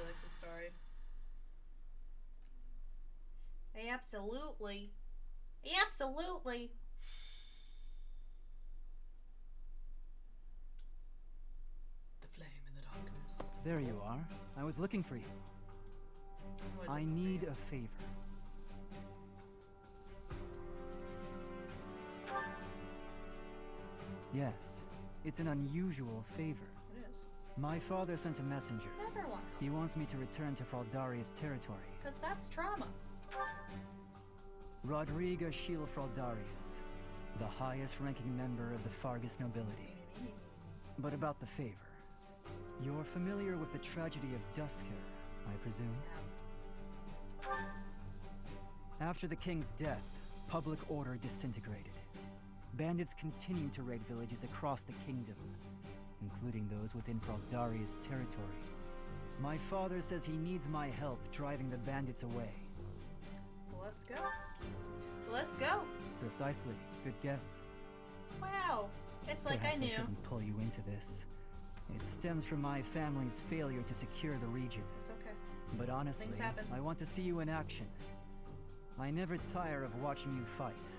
Felix's story. Absolutely. Absolutely. The flame in the darkness. There you are. I was looking for you. I need a favor. Yes, it's an unusual favor. It is. My father sent a messenger. Never one. He wants me to return to Fraldaria's territory. Because that's trauma. Rodriga Shiel Fraldarius, the highest-ranking member of the Fargus nobility. But about the favor. You're familiar with the tragedy of Dusker, I presume? After the king's death, public order disintegrated. Bandits continue to raid villages across the kingdom, including those within Fraldaria's territory. My father says he needs my help driving the bandits away. Let's go. Let's go. Precisely. Good guess. Wow. It's like Perhaps I knew. I shouldn't pull you into this. It stems from my family's failure to secure the region. It's okay. But honestly, Things happen. I want to see you in action. I never tire of watching you fight.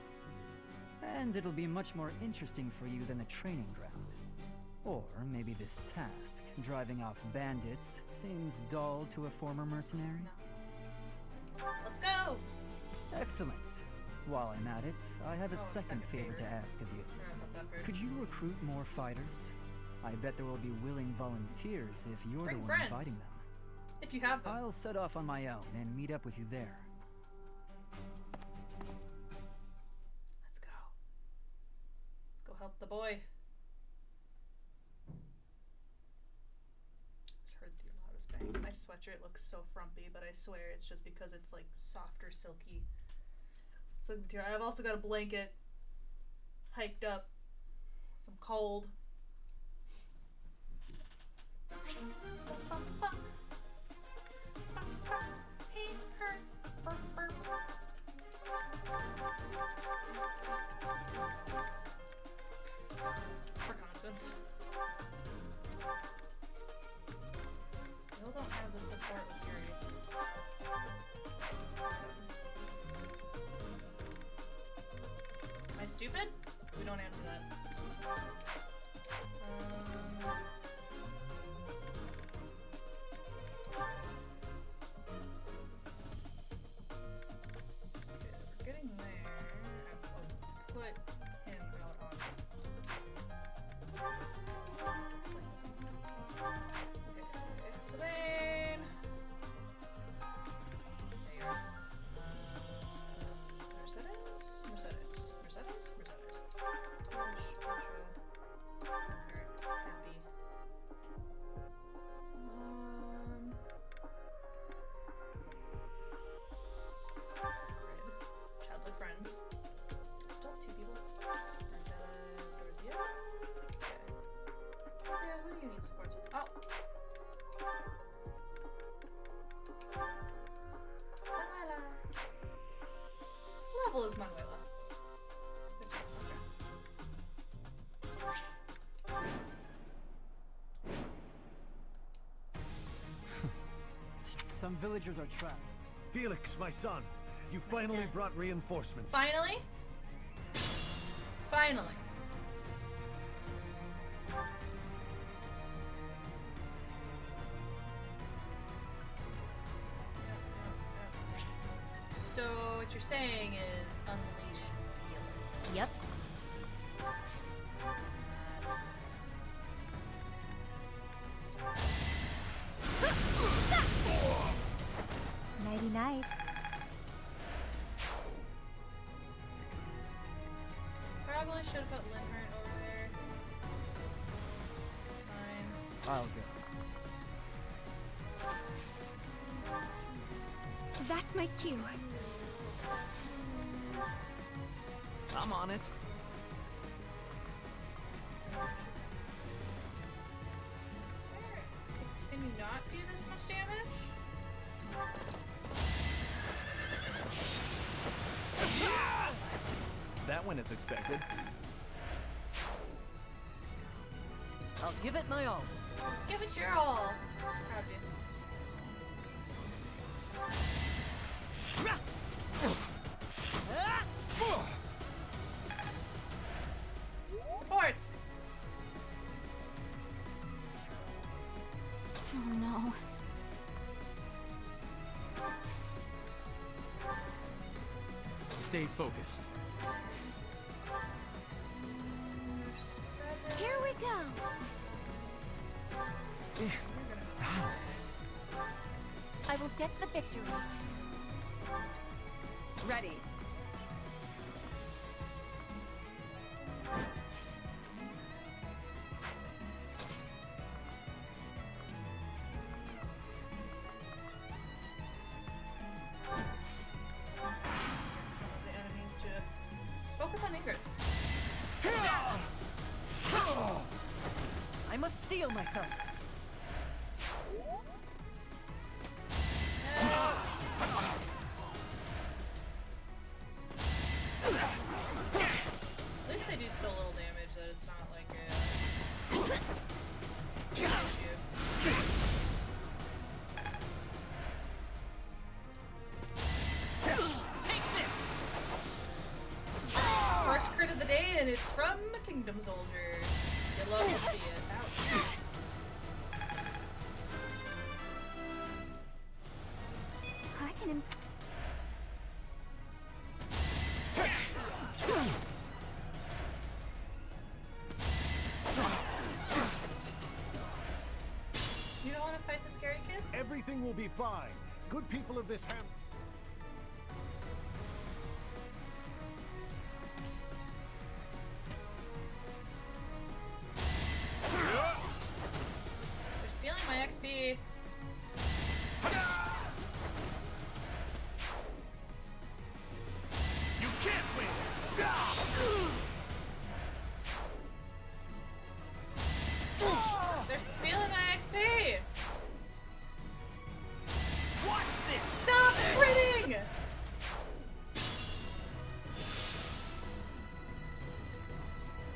And it'll be much more interesting for you than the training ground. Or maybe this task, driving off bandits, seems dull to a former mercenary? No. Let's go! Excellent. While I'm at it, I have a second favor to ask of you. Could you recruit more fighters? I bet there will be willing volunteers if you're Bring the one friends. inviting them. If you have them. I'll set off on my own and meet up with you there. Let's go. Let's go help the boy. Just heard the loudest bang. My sweatshirt looks so frumpy, but I swear it's just because it's like soft or silky. So I've also got a blanket hiked up. Some cold. Reconnaissance. Still don't have the support with Yuri. Am I stupid? We don't answer that. Okay, we're getting there. I'll put him out on. Okay, Sabine. There you go. Mercedes? Mercedes. Mercedes? Mercedes. Happy. Childhood friends. Still have two people. Dorothea. Okay. Yeah, who do you need support with? Oh! Manuela! Level is Manuela. Some villagers are trapped. Felix, my son, you finally brought reinforcements. Finally? Finally. So what you're saying is unleash Felix. Yep. Nighty night. Probably should have put Linhart over there. Fine. I'll go. That's my cue. I'm on it. Can you not do this much damage? That went as expected. I'll give it my all. Give it your all. Proud of you. no. Stay focused. Here we go. I will get the victory. Ready. Some of the enemies to focus on Ingrid. I must steel myself. At least they do so little damage that it's not like a issue. First crit of the day, and it's from a Kingdom Soldier. You love to see it. Ouch. I can. You don't want to fight the scary kids? Everything will be fine. Good people of this ham. They're stealing my XP. You can't win! They're stealing my XP. Watch this! Stop critting!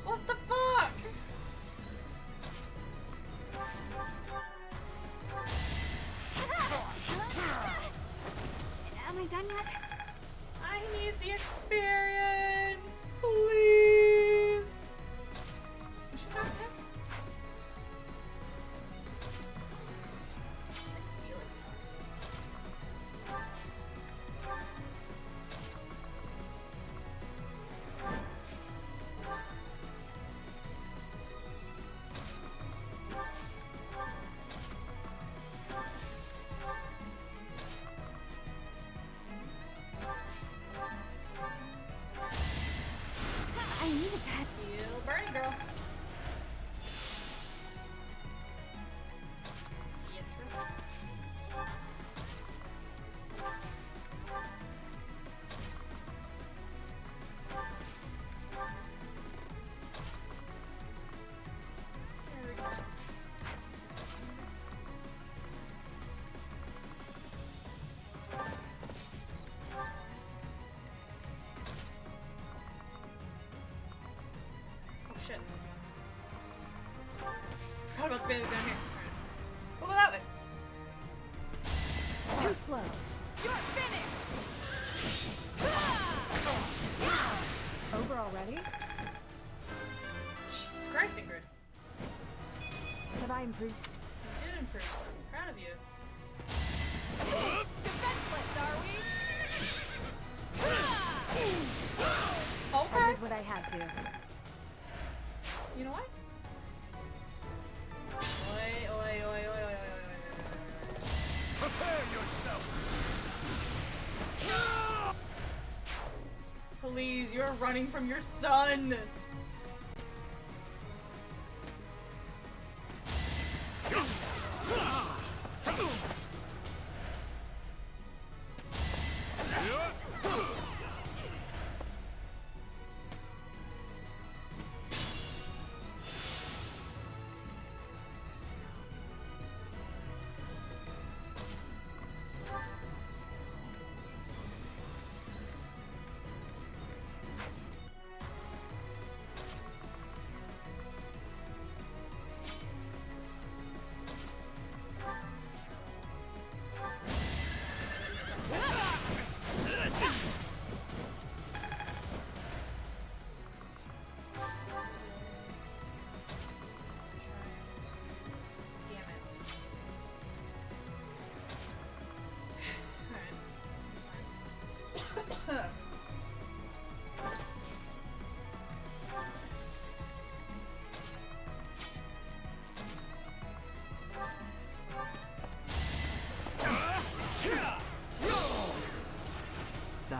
What the fuck? Am I done yet? I need the experience, please. We should talk to him. Felix I needed that. Heal Bernie girl. There we go. Oh shit. Forgot about the bandit down here. Alright. We'll go that way. Too slow. You're finished! Over already? Jesus Christ, Ingrid. Have I improved? You did improve some. I'm proud of you. Defenseless, are we? I Okay. did what I had to. You know what? Oi, oi, oi, oi, oi, oi, oi, oi. Prepare yourself! Please, you're running from your son.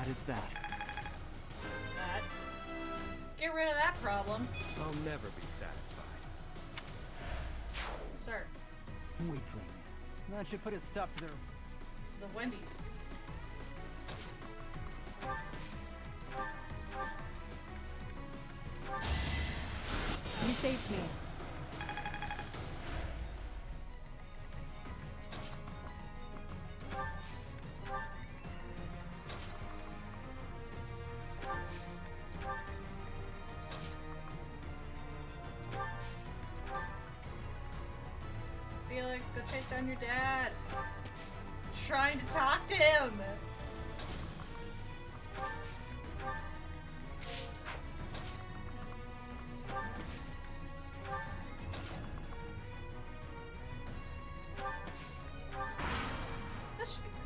bad is that? That. Get rid of that problem, I'll never be satisfied. sir. Weakling. That should put a stop to their... This is a Wendy's. You saved me. Felix, go chase down your dad. Trying to talk to him. This should be good.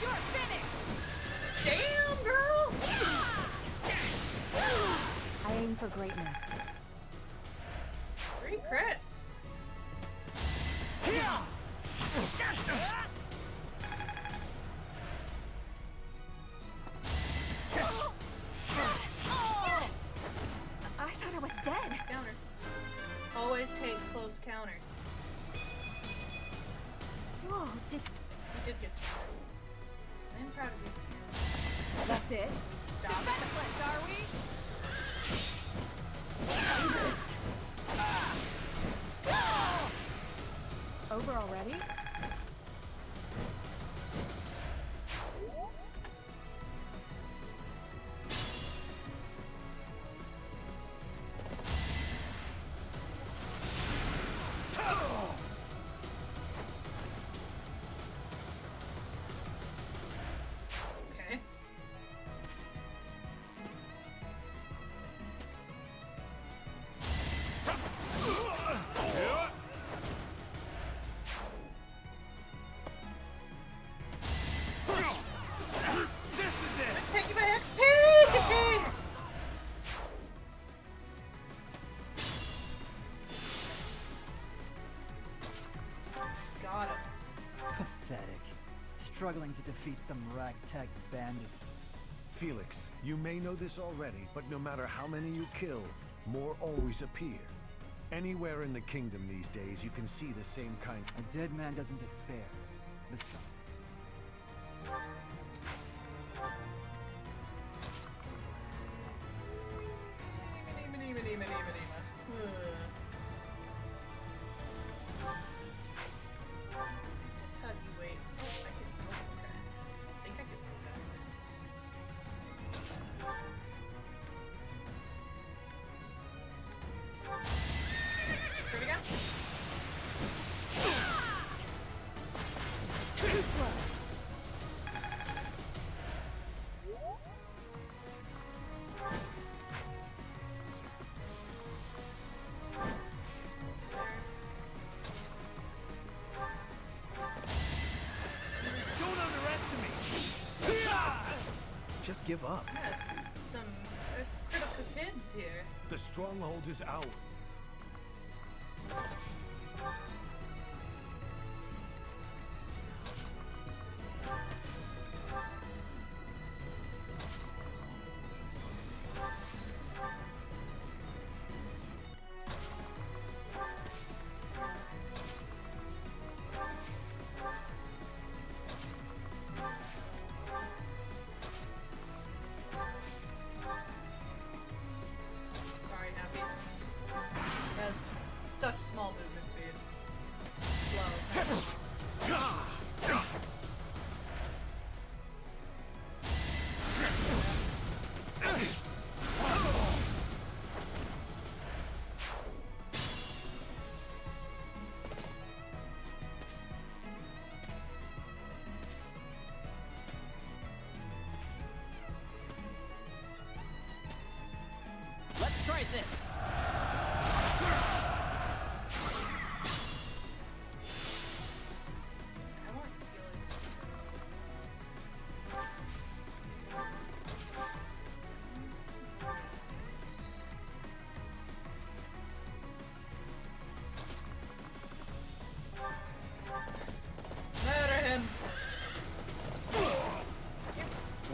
You're finished! Damn, girl! I aim for greatness. 3 crits. I thought I was dead. Counter. Always take close counter. Whoa, did... You did get stronger. I'm proud of you. That's it? Stop. Defenseless, are we? Over already? Okay. This is it! Let's take you my XP! Got him. Pathetic. Struggling to defeat some ragtag bandits. Felix, you may know this already, but no matter how many you kill, more always appear. Anywhere in the kingdom these days, you can see the same kind. A dead man doesn't despair. Besides, Let's have you wait. Oh, I can. Oh, okay. I think I can do that. Here we go. Too slow. Don't underestimate! Just give up. Yeah, some critical kids here. The stronghold is ours. Sorry, Happy. Has such small movement speed. Slow. Let's try this. I want Felix.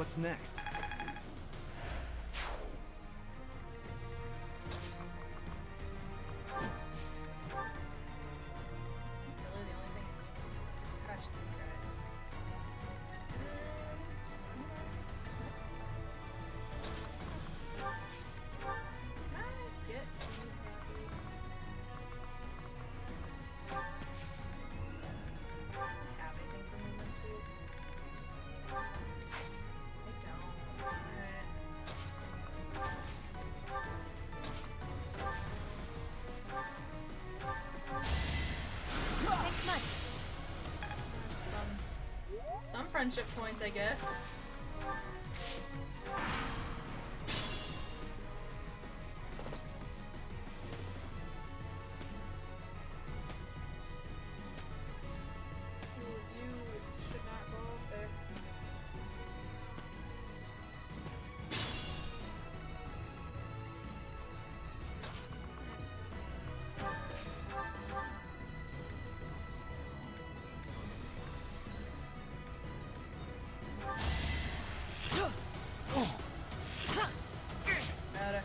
What's next? Really, the only thing I need is to dispatch these guys. Can I get too happy? Have anything for movement speed? I don't. Alright. Thanks much. Some friendship points, I guess. Ooh, you should not go up there. Meta.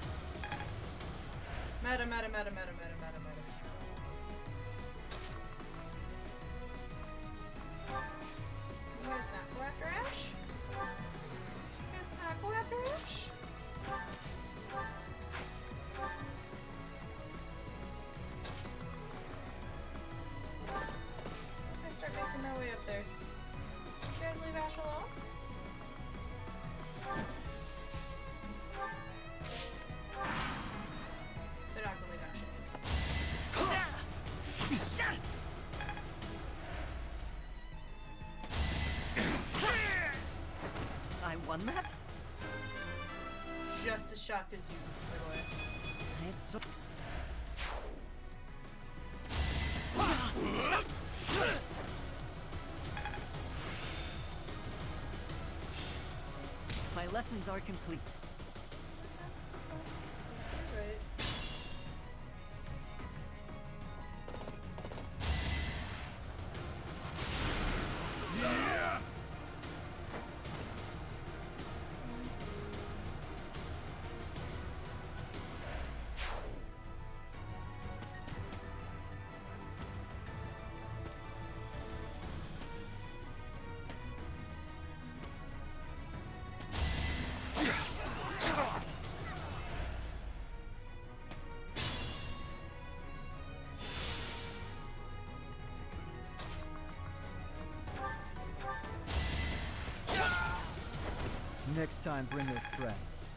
You guys not go after Ash? You guys not go after Ash? I start making my way up there. You guys leave Ash alone? They're not gonna leave Ash alone. I won that? Just as shocked as you, by the way. It's so. My lessons are complete. You're right. Next time, bring your friends.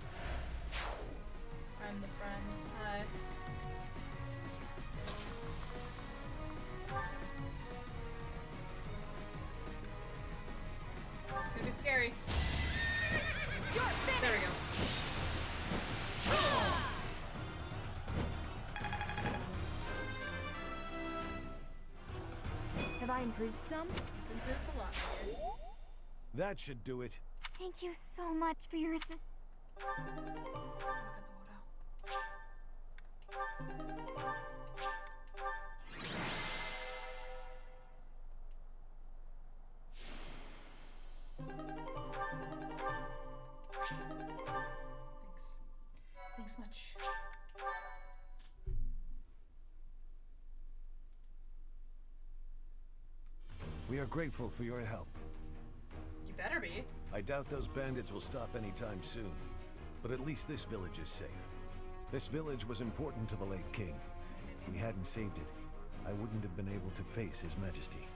I'm the friend. Hi. It's gonna be scary. There we go. Have I improved some? Improved a lot here. That should do it. Thank you so much for your assist. Look at the Wodo. Thanks much. We are grateful for your help. You better be. I doubt those bandits will stop anytime soon. But at least this village is safe. This village was important to the late king. If we hadn't saved it, I wouldn't have been able to face his majesty.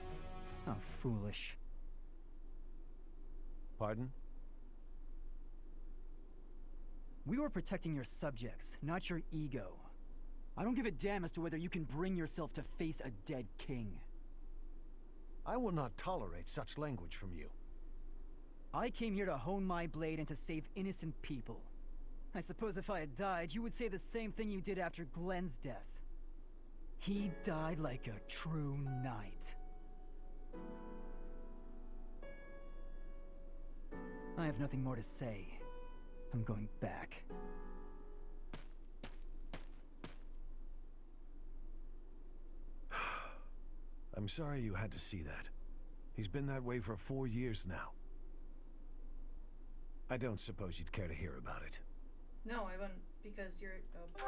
How foolish. Pardon? We were protecting your subjects, not your ego. I don't give a damn as to whether you can bring yourself to face a dead king. I will not tolerate such language from you. I came here to hone my blade and to save innocent people. I suppose if I had died, you would say the same thing you did after Glenn's death. He died like a true knight. I have nothing more to say. I'm going back. I'm sorry you had to see that. He's been that way for 4 years now. I don't suppose you'd care to hear about it. No, I wouldn't, because you're. Oh,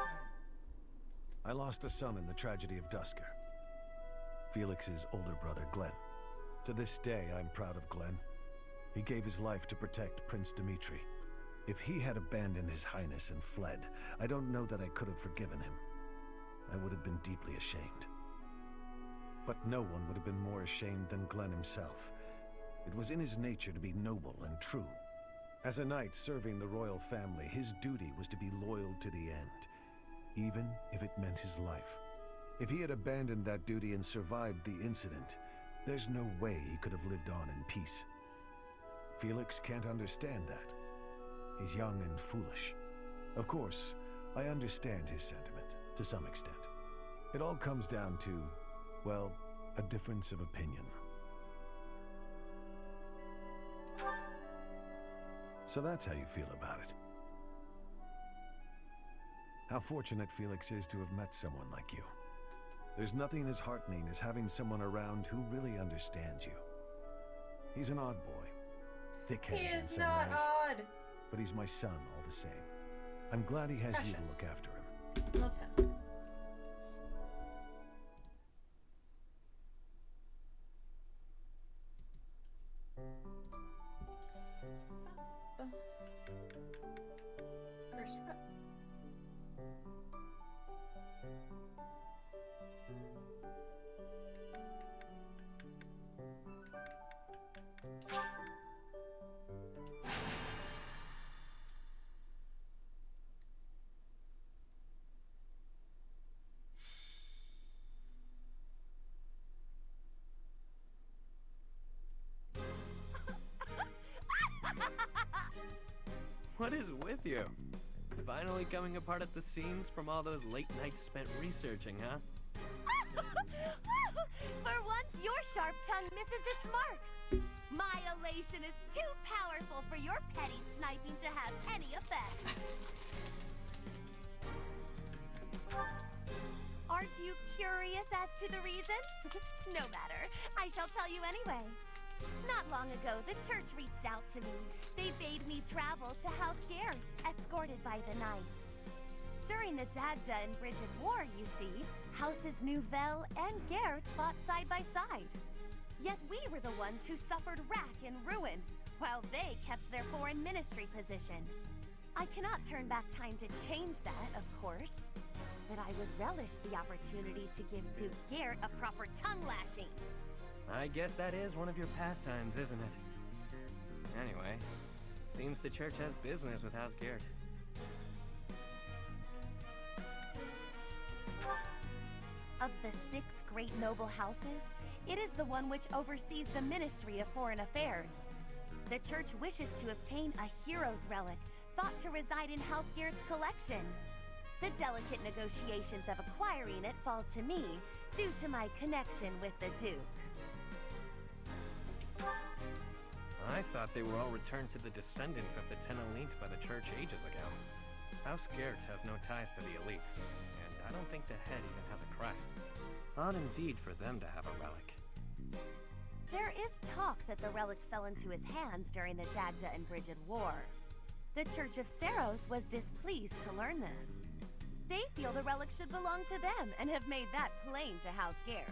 I lost a son in the tragedy of Dusker. Felix's older brother, Glenn. To this day, I'm proud of Glenn. He gave his life to protect Prince Dimitri. If he had abandoned his highness and fled, I don't know that I could have forgiven him. I would have been deeply ashamed. But no one would have been more ashamed than Glenn himself. It was in his nature to be noble and true. As a knight serving the royal family, his duty was to be loyal to the end, even if it meant his life. If he had abandoned that duty and survived the incident, there's no way he could have lived on in peace. Felix can't understand that. He's young and foolish. Of course, I understand his sentiment, to some extent. It all comes down to, well, a difference of opinion. So that's how you feel about it. How fortunate Felix is to have met someone like you. There's nothing as heartening as having someone around who really understands you. He's an odd boy. Thick-headed he in is some not ways, odd. but he's my son all the same. I'm glad he has you to Precious. look after him. Love him. First rep. What is with you? Finally coming apart at the seams from all those late nights spent researching, huh? For once, your sharp tongue misses its mark. My elation is too powerful for your petty sniping to have any effect. Aren't you curious as to the reason? No matter. I shall tell you anyway. Not long ago, the church reached out to me. They bade me travel to House Garrett, escorted by the knights. During the Dagda and Bridget War, you see, Houses Nouvelle and Garrett fought side by side. Yet we were the ones who suffered wrack and ruin, while they kept their foreign ministry position. I cannot turn back time to change that, of course. But I would relish the opportunity to give Duke Garrett a proper tongue lashing. I guess that is one of your pastimes, isn't it? Anyway, seems the church has business with House Garrett. Of the 6 great noble houses, it is the one which oversees the Ministry of Foreign Affairs. The church wishes to obtain a hero's relic, thought to reside in House Garrett's collection. The delicate negotiations of acquiring it fall to me, due to my connection with the Duke. I thought they were all returned to the descendants of the 10 elites by the church ages ago. House Garrett has no ties to the elites, and I don't think the head even has a crest. Odd indeed for them to have a relic. There is talk that the relic fell into his hands during the Dagda and Bridget War. The Church of Saros was displeased to learn this. They feel the relic should belong to them and have made that plain to House Garrett.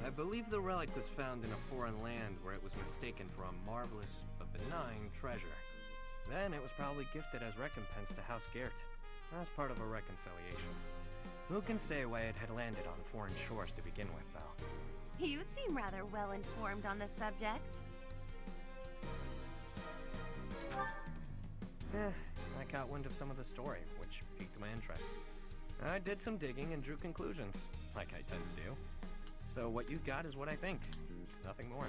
I believe the relic was found in a foreign land where it was mistaken for a marvelous but benign treasure. Then it was probably gifted as recompense to House Garrett, as part of a reconciliation. Who can say why it had landed on foreign shores to begin with, though? You seem rather well informed on the subject. I caught wind of some of the story, which piqued my interest. I did some digging and drew conclusions, like I tend to do. So what you've got is what I think. Nothing more.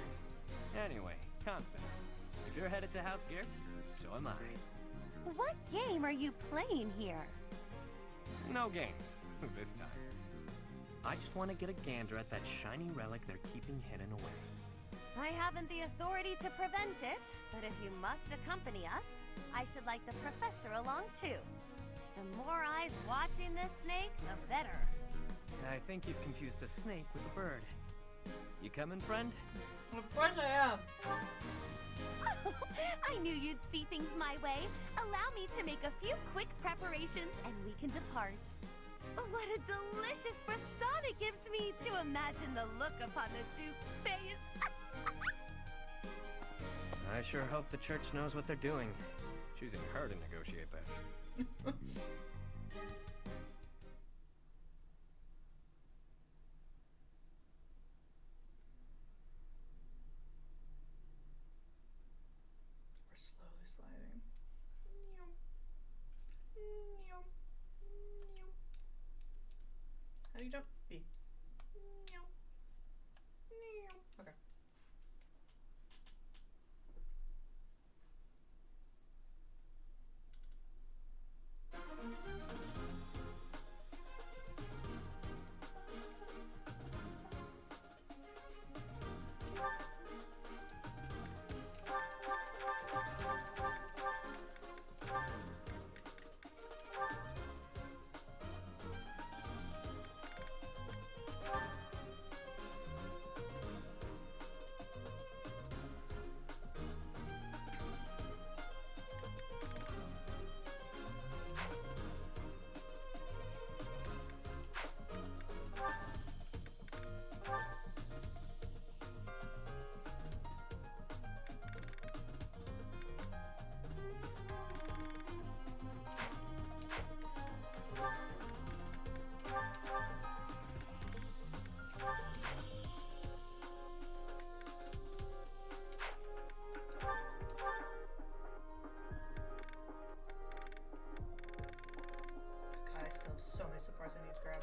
Anyway, Constance, if you're headed to House Garrett, so am I. What game are you playing here? No games, this time. I just want to get a gander at that shiny relic they're keeping hidden away. I haven't the authority to prevent it, but if you must accompany us, I should like the professor along too. The more eyes watching this snake, the better. I think you've confused a snake with a bird. You coming, friend? Of course I am. I knew you'd see things my way. Allow me to make a few quick preparations and we can depart. What a delicious frisson it gives me to imagine the look upon the Duke's face. I sure hope the church knows what they're doing, choosing her to negotiate this. We're slowly sliding. How do you jump? B. Okay. God, I still have so many supplies I need to grab.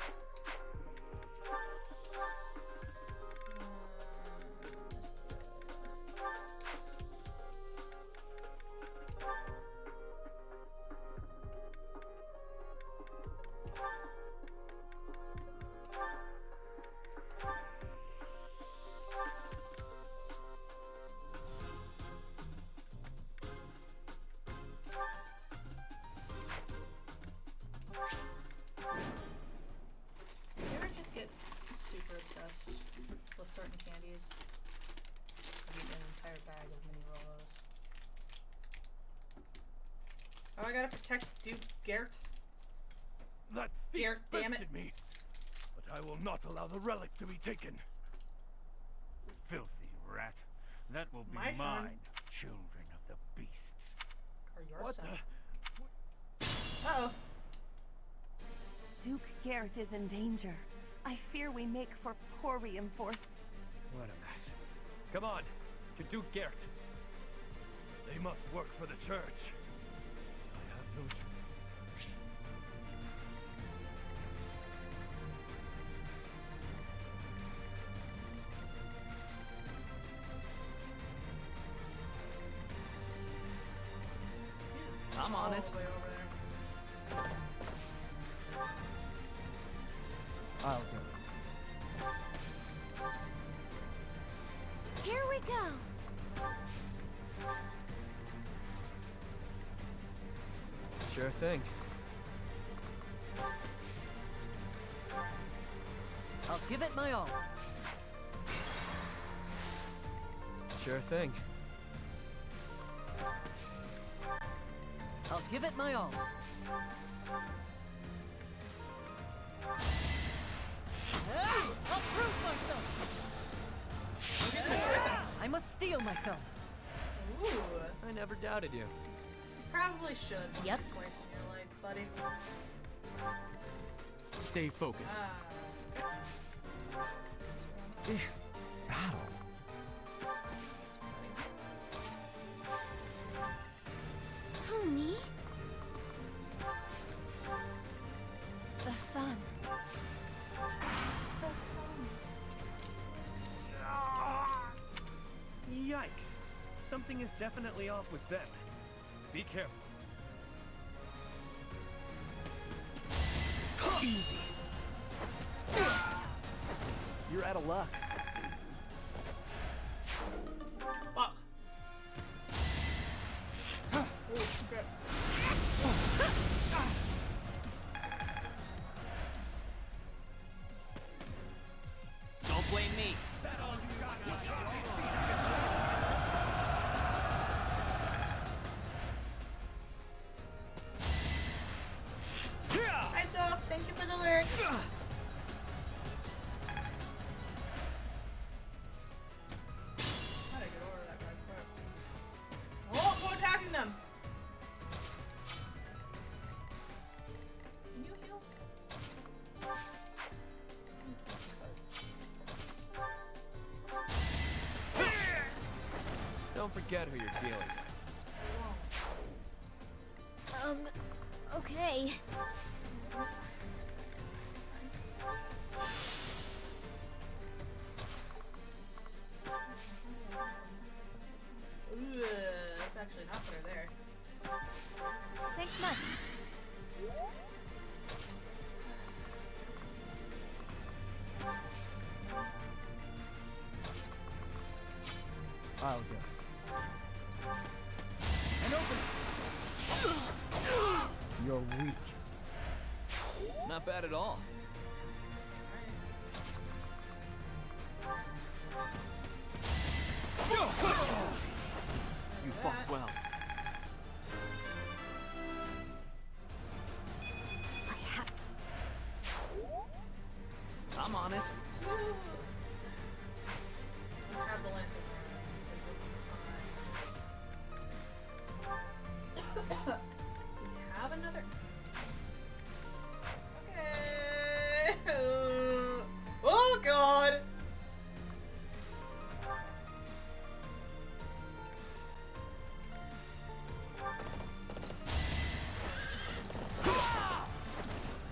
You ever just get super obsessed with certain candies? I've eaten an entire bag of mini Rolos. Oh, I gotta protect Duke Gert. That thief Here, damn it. bested me, but I will not allow the relic to be taken. Filthy rat. That will be My son. mine, children of the beasts. Or your What son. the? Uh-oh. Duke Gert is in danger. I fear we make for poor reinforcement. What a mess. Come on, to Duke Gert. They must work for the church. I have no choice. I'm on All it. the way over there. I'll go. Here we go. Sure thing. I'll give it my all. Sure thing. I'll give it my all. Hey! I'll prove myself! I must steel myself. Ooh. I never doubted you. You probably should. once Yep. or Twice in your life, buddy. Stay focused. Battle. Who, me? The sun. Yikes. Something is definitely off with them. Be careful. Easy. You're out of luck. Fuck. Oh, crap. Don't blame me. forget who you're dealing with. Okay. Ooh, that's actually not put her there. Thanks much. I'll go. And open You're weak. it! Not bad at all. You fought well. I'm on it. I have the lance in there. We have another. Okay. Oh god.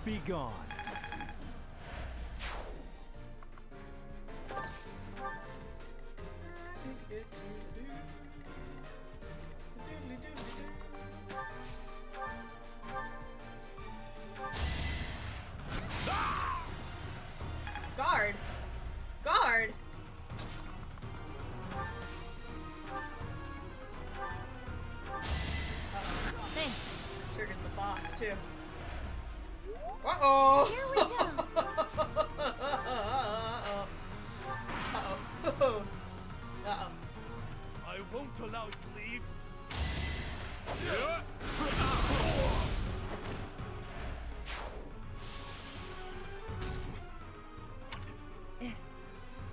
Be gone. Guard. Guard. Thanks. Triggers the boss too. Uh-oh. Here we go. Uh-oh. Uh-oh. I won't allow you to leave.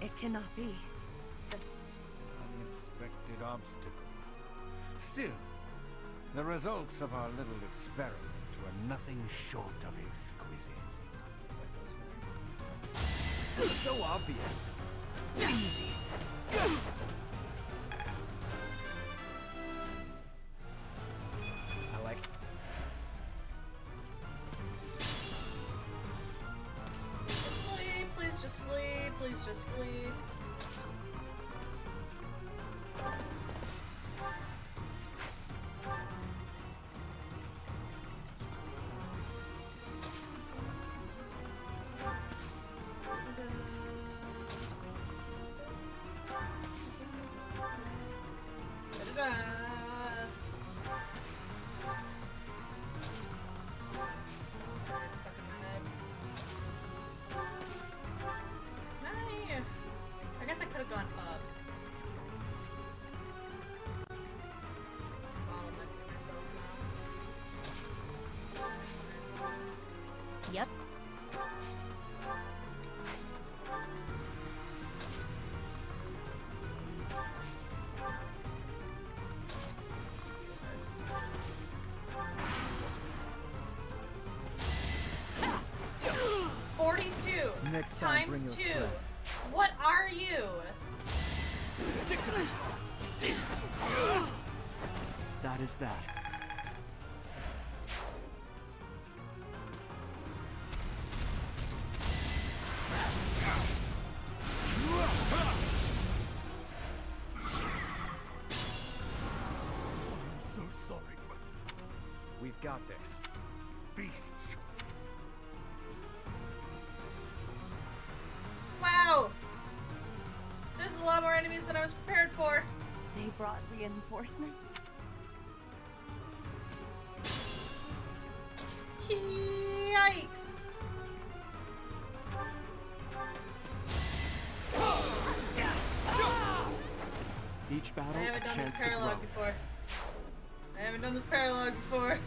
It cannot be. Unexpected obstacle. Still, the results of our little experiment were nothing short of exquisite. So obvious. It's easy. I like it. Just flee, please just flee, please just flee. Da-da-da. Sorry, it's stuck in my head. Nice. I guess I could have gone up. Bottlenecking myself now. Yep. Next time, Times bring your two. friends. What are you? That is that. I'm so sorry, but We've got this. beasts. Wow! There's a lot more enemies than I was prepared for. They brought reinforcements. Yikes! Each battle, I a haven't done chance this to grow. paralogue before. I haven't done this paralogue before.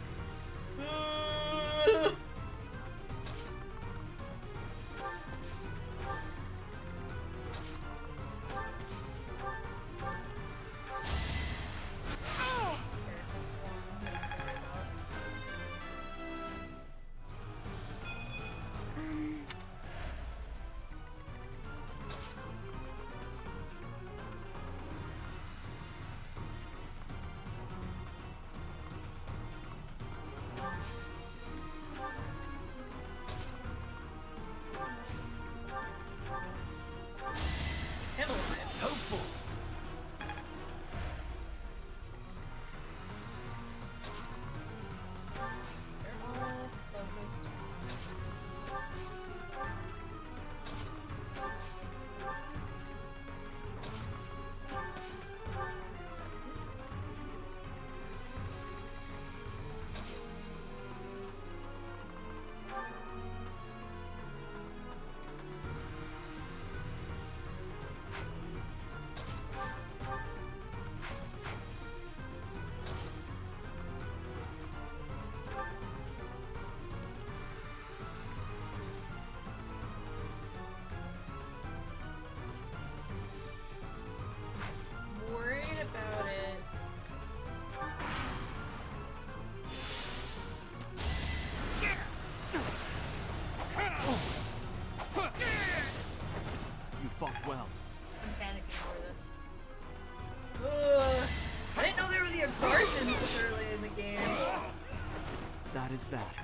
as that.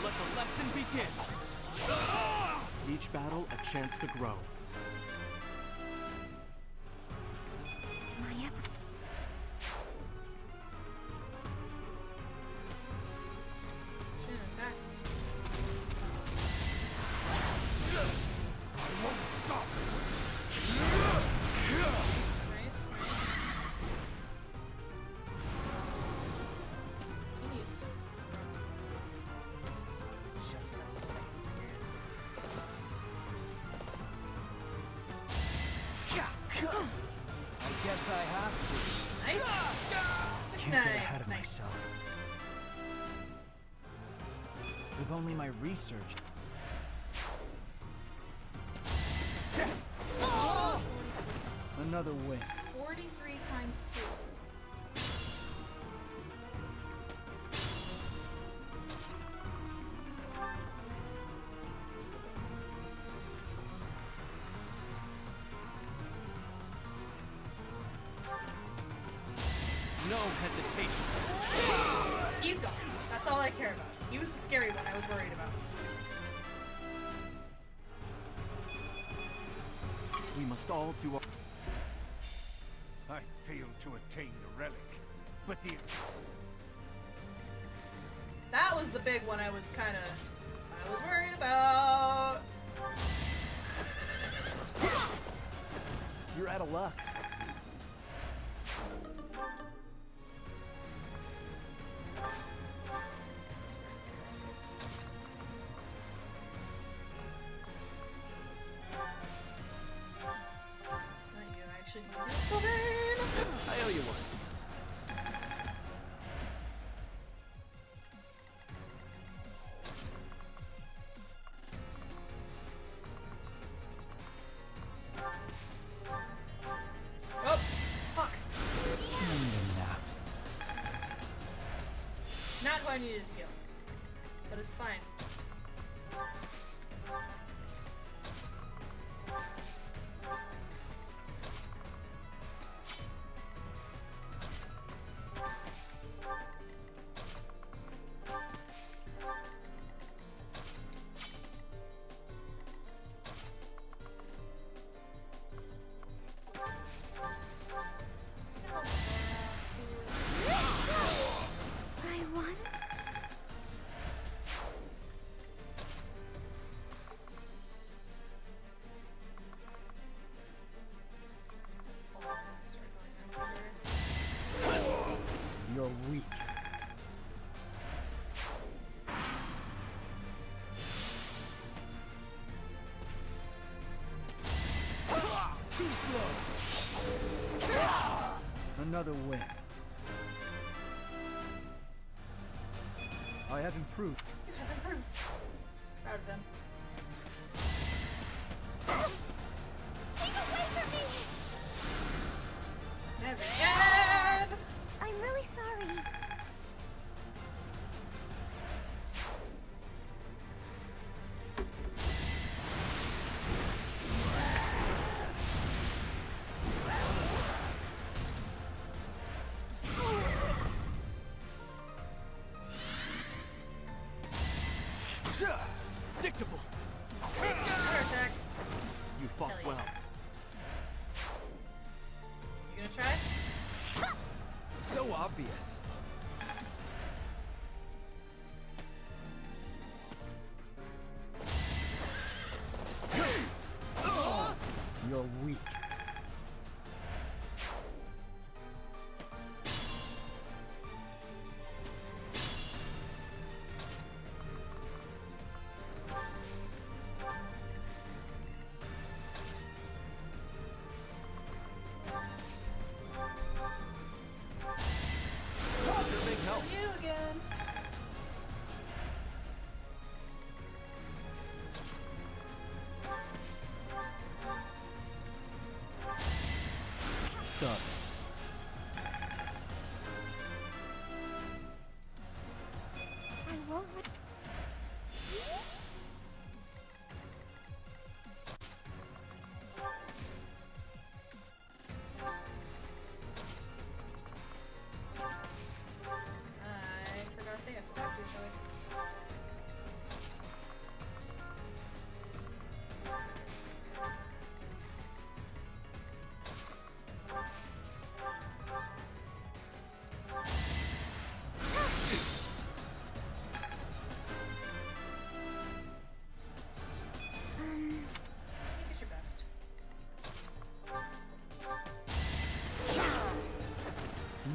Let the lesson begin! Each battle a chance to grow. My effort. Shouldn't attack. I won't stop! Nice. He needs to just have something I guess I have to. nice. Can't get ahead of myself. With only my research. Another win. 43 times 2. No hesitation. He's gone. That's all I care about. He was the scary one I was worried about. We must all do our... I failed to attain the relic, but the... That was the big one I was worried about. You're out of luck. Not you, actually. Sylvain! I owe you one. Oh, fuck. Not who I needed to heal. But it's fine. I won? You're weak. Too slow. Another win. I have improved. You have improved. Proud of them. Take away from me! Never again! I'm really sorry. Predictable. Counter attack. You fought Hell yeah. well. You gonna try? So obvious. You're weak. You're a big help. You again. Sorry. I won't let...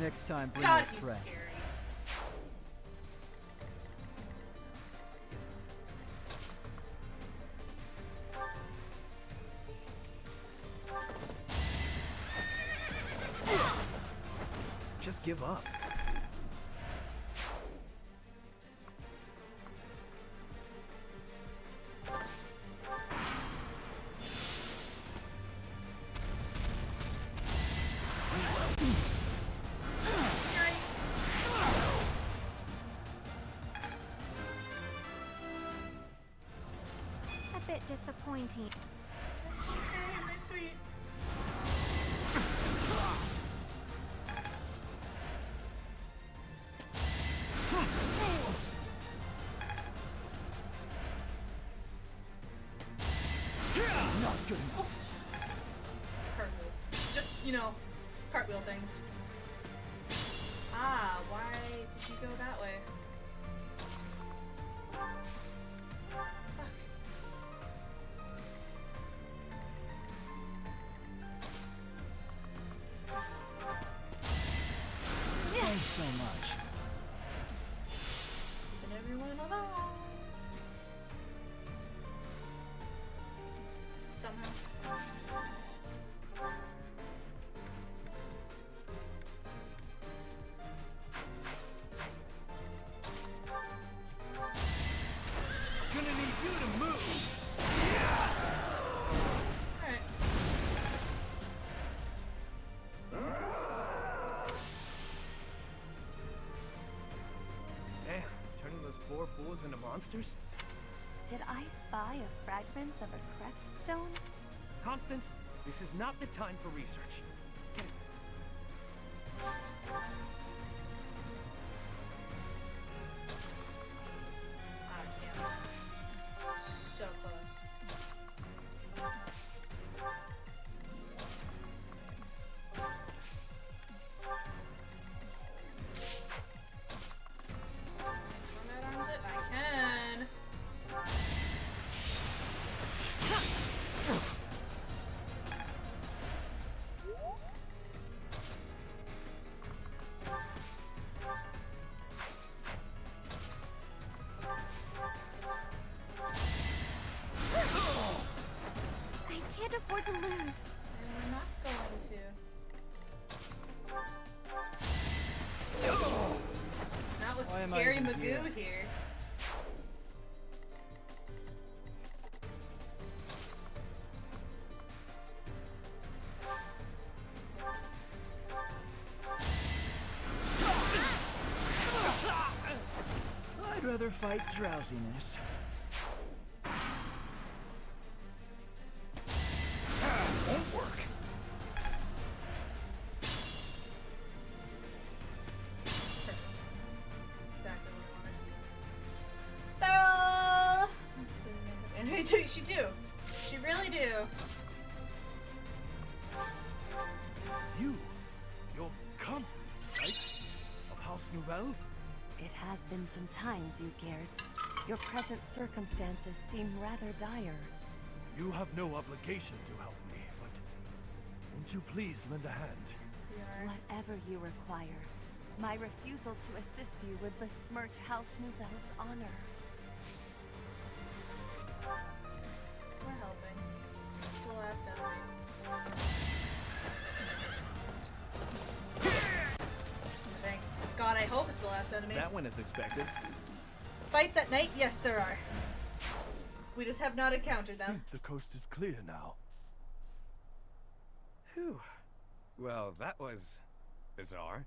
Next time, bring God, your he's friends. scary. Just give up. A bit disappointing. Okay, my sweet. Not good enough. Oh, jeez. Cartwheels. Just, you know, cartwheel things. Ah, why did you go that way? Fuck. Thanks so much. Keeping everyone alive. Somehow. Gonna need you to move. Alright. Damn, turning those poor fools into monsters? Did I spy a fragment of a crest stone? Constance, this is not the time for research. Get it. Ah, damn. So close. Can I arms it? I can. I can't afford to lose. And we're not going to. That was Why am I Scary even Magoo here? here. I'd rather fight drowsiness. Won't work. Exactly what I wanted. Barrel! And she do. She really do. You're Constance, right? Of House Nouvelle? It has been some time, Dugert. Your present circumstances seem rather dire. You have no obligation to help me, but won't you please lend a hand? Whatever you require, my refusal to assist you would besmirch House Nouvelle's honor. We're helping. It's the last enemy. Thank God, I hope it's the last enemy. That went as expected. Fights at night? Yes, there are. We just have not encountered I them. think the coast is clear now. Phew. Well, that was bizarre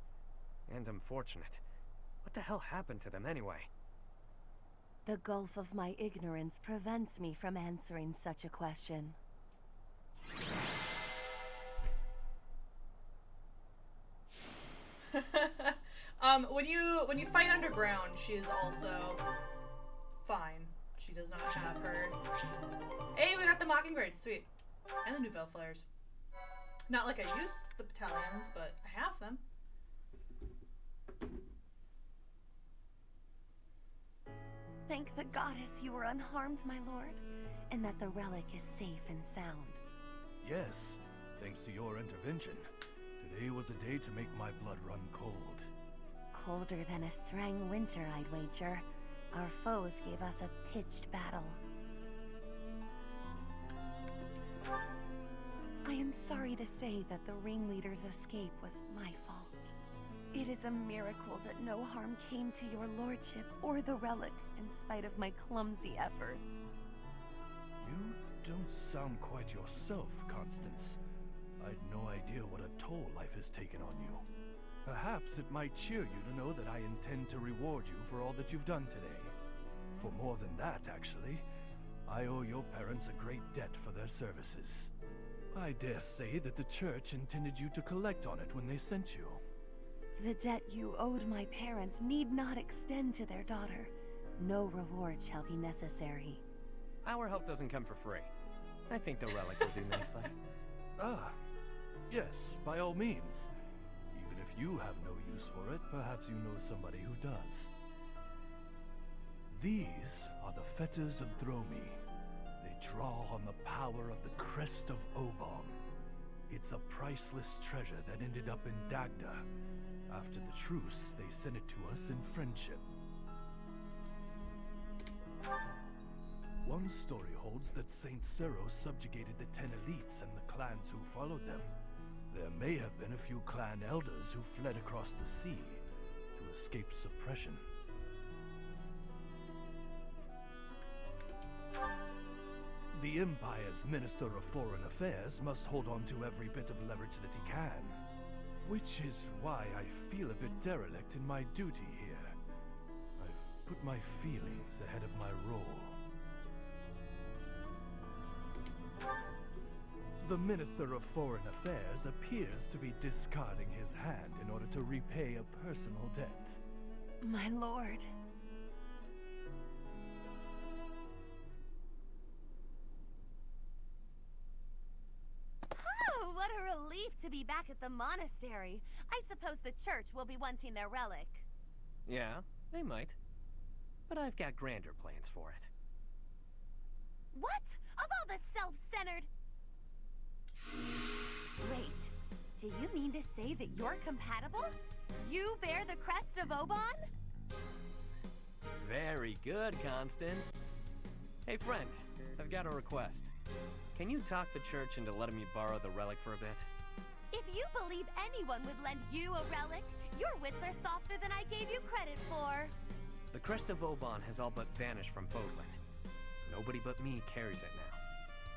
and unfortunate. What the hell happened to them anyway? The gulf of my ignorance prevents me from answering such a question. When you fight underground, she is also fine. She does not have her. Hey, we got the Mockingbird, sweet, and the Nouvelle flares. Not like I use the battalions, but I have them. Thank the goddess you were unharmed, my lord, and that the relic is safe and sound. Yes, thanks to your intervention. Today was a day to make my blood run cold. Colder than a Srang winter, I'd wager. Our foes gave us a pitched battle. I am sorry to say that the ringleader's escape was my fault. It is a miracle that no harm came to your lordship or the relic, in spite of my clumsy efforts. You don't sound quite yourself, Constance. I'd no idea what a toll life has taken on you. Perhaps it might cheer you to know that I intend to reward you for all that you've done today. For more than that, actually. I owe your parents a great debt for their services. I dare say that the church intended you to collect on it when they sent you. The debt you owed my parents need not extend to their daughter. No reward shall be necessary. Our help doesn't come for free. I think the relic will do nicely. Ah, yes, by all means. Even if you have no use for it, perhaps you know somebody who does. These are the fetters of Dromi. They draw on the power of the crest of Oban. It's a priceless treasure that ended up in Dagda. After the truce, they sent it to us in friendship. One story holds that Saint Sero subjugated the 10 elites and the clans who followed them. There may have been a few clan elders who fled across the sea to escape suppression. The Empire's Minister of Foreign Affairs must hold on to every bit of leverage that he can. Which is why I feel a bit derelict in my duty here. I've put my feelings ahead of my role. The Minister of Foreign Affairs appears to be discarding his hand in order to repay a personal debt. My lord. Oh, what a relief to be back at the monastery. I suppose the church will be wanting their relic. Yeah, they might. But I've got grander plans for it. What? Of all the self-centered... Wait, do you mean to say that you're compatible? You bear the crest of Oban? Very good, Constance. Hey, friend, I've got a request. Can you talk the church into letting me borrow the relic for a bit? If you believe anyone would lend you a relic, your wits are softer than I gave you credit for. The crest of Oban has all but vanished from Fodlan. Nobody but me carries it now.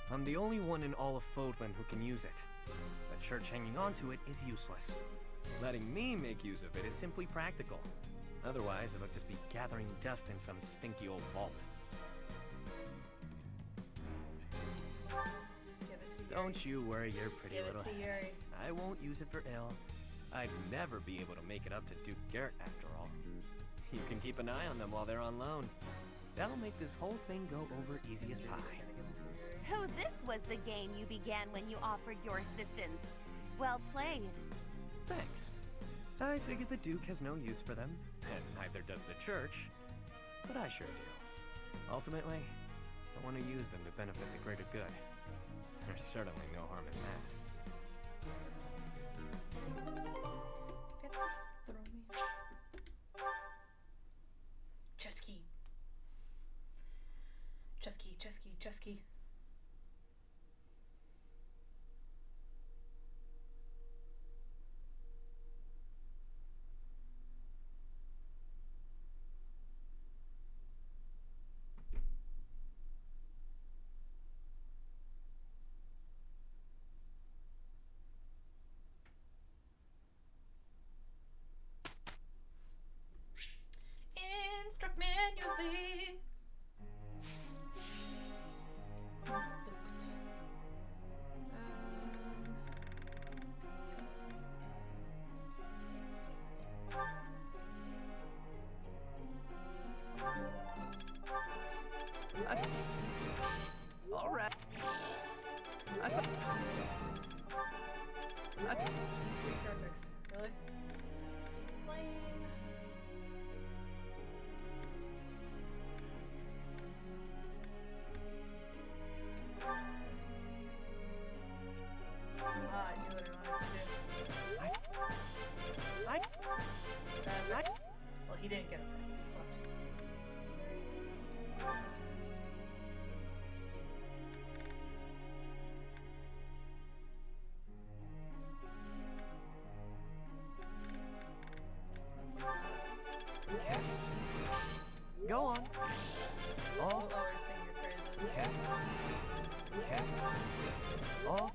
I'm the only one in all of Fodlan who can use it. The church hanging on to it is useless. Letting me make use of it is simply practical. Otherwise, it would just be gathering dust in some stinky old vault. Don't you worry your pretty little head. I won't use it for ill. I'd never be able to make it up to Duke Garrett after all. You can keep an eye on them while they're on loan. That'll make this whole thing go over easy as pie. So this was the game you began when you offered your assistance. Well played. Thanks. I figured the Duke has no use for them, and neither does the church. But I sure do. Ultimately, I want to use them to benefit the greater good. There's certainly no harm in that. Chess key. Chess key, chess key, chess key. Instruct manually. cat. Cat. Oh.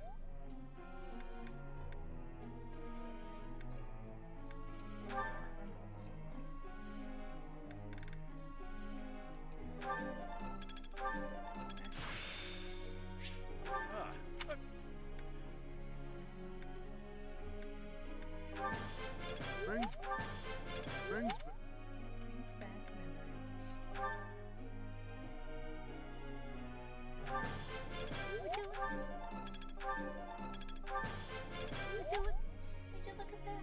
Brings Brings back memories. Would you look at that?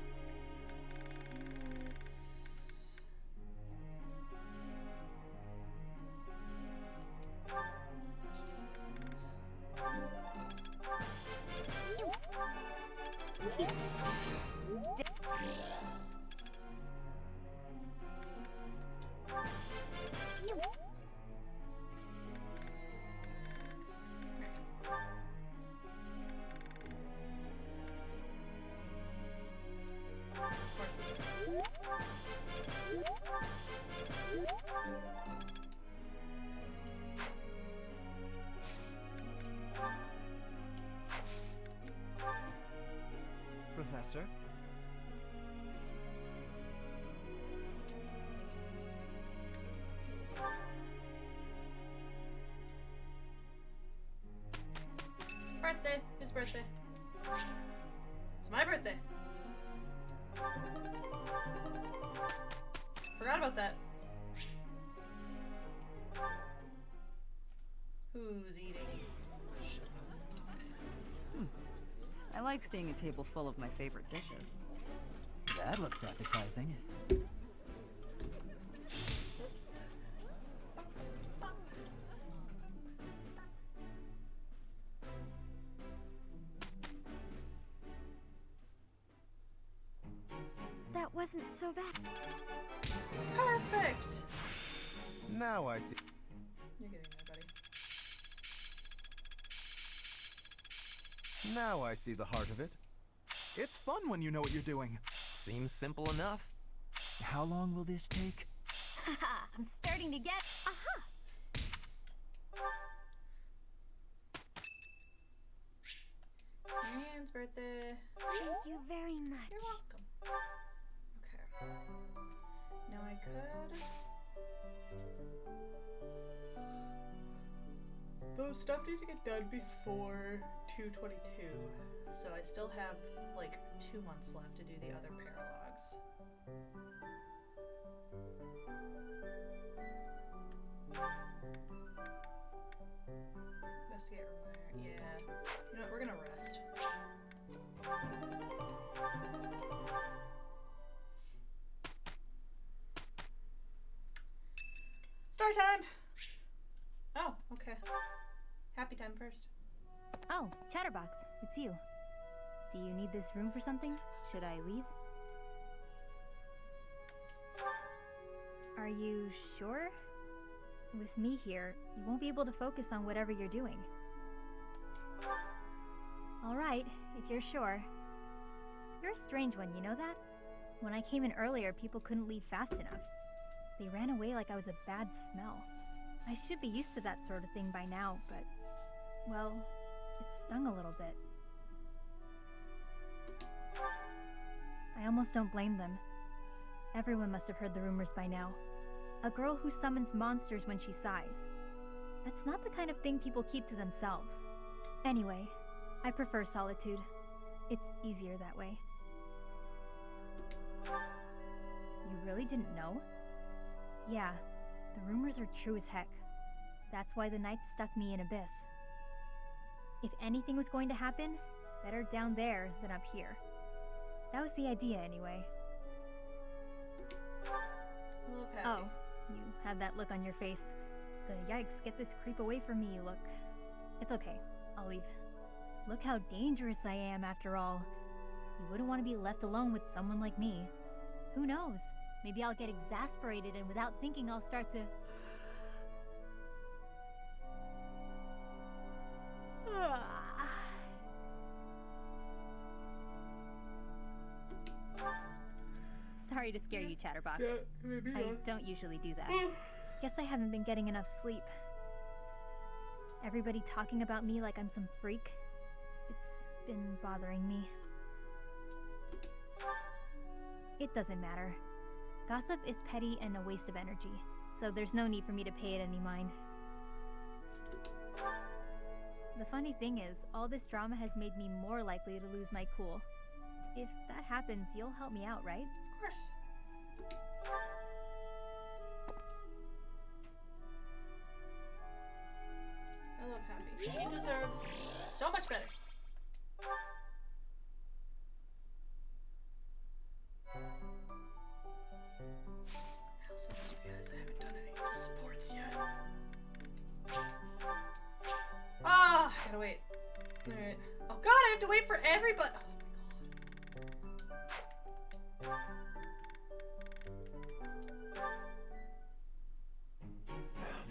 Horses. Professor? Birthday. Whose birthday? It's my birthday. Forgot about that. Who's eating? I like seeing a table full of my favorite dishes. That looks appetizing. That wasn't so bad. Perfect. Now I see. You're getting there, buddy. Now I see the heart of it. It's fun when you know what you're doing. Seems simple enough. How long will this take? Haha, I'm starting to get. Aha! Marianne's birthday. Thank you very much. You're welcome. Okay. Now I could. Those stuff need to get done before 2/22, so I still have like 2 months left to do the other paralogs. Investigate room. Yeah. You know what? We're gonna rest. Story time! Oh, okay. Happy time first. Oh, Chatterbox, it's you. Do you need this room for something? Should I leave? Are you sure? With me here, you won't be able to focus on whatever you're doing. Alright, if you're sure. You're a strange one, you know that? When I came in earlier, people couldn't leave fast enough. They ran away like I was a bad smell. I should be used to that sort of thing by now, but... well, it stung a little bit. I almost don't blame them. Everyone must have heard the rumors by now. A girl who summons monsters when she sighs. That's not the kind of thing people keep to themselves. Anyway, I prefer solitude. It's easier that way. You really didn't know? Yeah, the rumors are true as heck. That's why the Knights stuck me in Abyss. If anything was going to happen, better down there than up here. That was the idea anyway. Oh, you had that look on your face. The yikes, get this creep away from me look. It's okay, I'll leave. Look how dangerous I am after all. You wouldn't want to be left alone with someone like me. Who knows? Maybe I'll get exasperated and without thinking I'll start to... Sorry to scare you, Chatterbox. Yeah, maybe I don't usually do that. Guess I haven't been getting enough sleep. Everybody talking about me like I'm some freak. It's been bothering me. It doesn't matter. Gossip is petty and a waste of energy, so there's no need for me to pay it any mind. The funny thing is, all this drama has made me more likely to lose my cool. If that happens, you'll help me out, right? Of course. I love Happy. She deserves so much better. I also just realized I haven't done any of the supports yet. Ah, gotta wait. Alright. Oh god, I have to wait for everybody. Oh my god.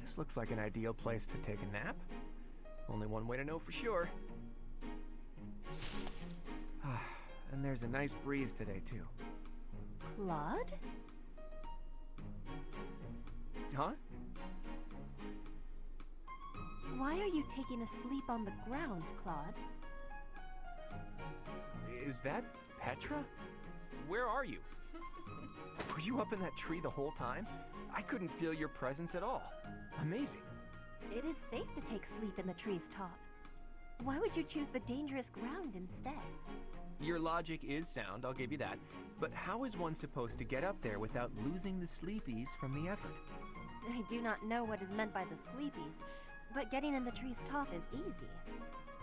This looks like an ideal place to take a nap. Only one way to know for sure. And there's a nice breeze today, too. Claude? Huh? Why are you taking a sleep on the ground, Claude? Is that Petra? Where are you? Were you up in that tree the whole time? I couldn't feel your presence at all. Amazing. It is safe to take sleep in the tree's top. Why would you choose the dangerous ground instead? Your logic is sound, I'll give you that. But how is one supposed to get up there without losing the sleepies from the effort? I do not know what is meant by the sleepies, but getting in the tree's top is easy.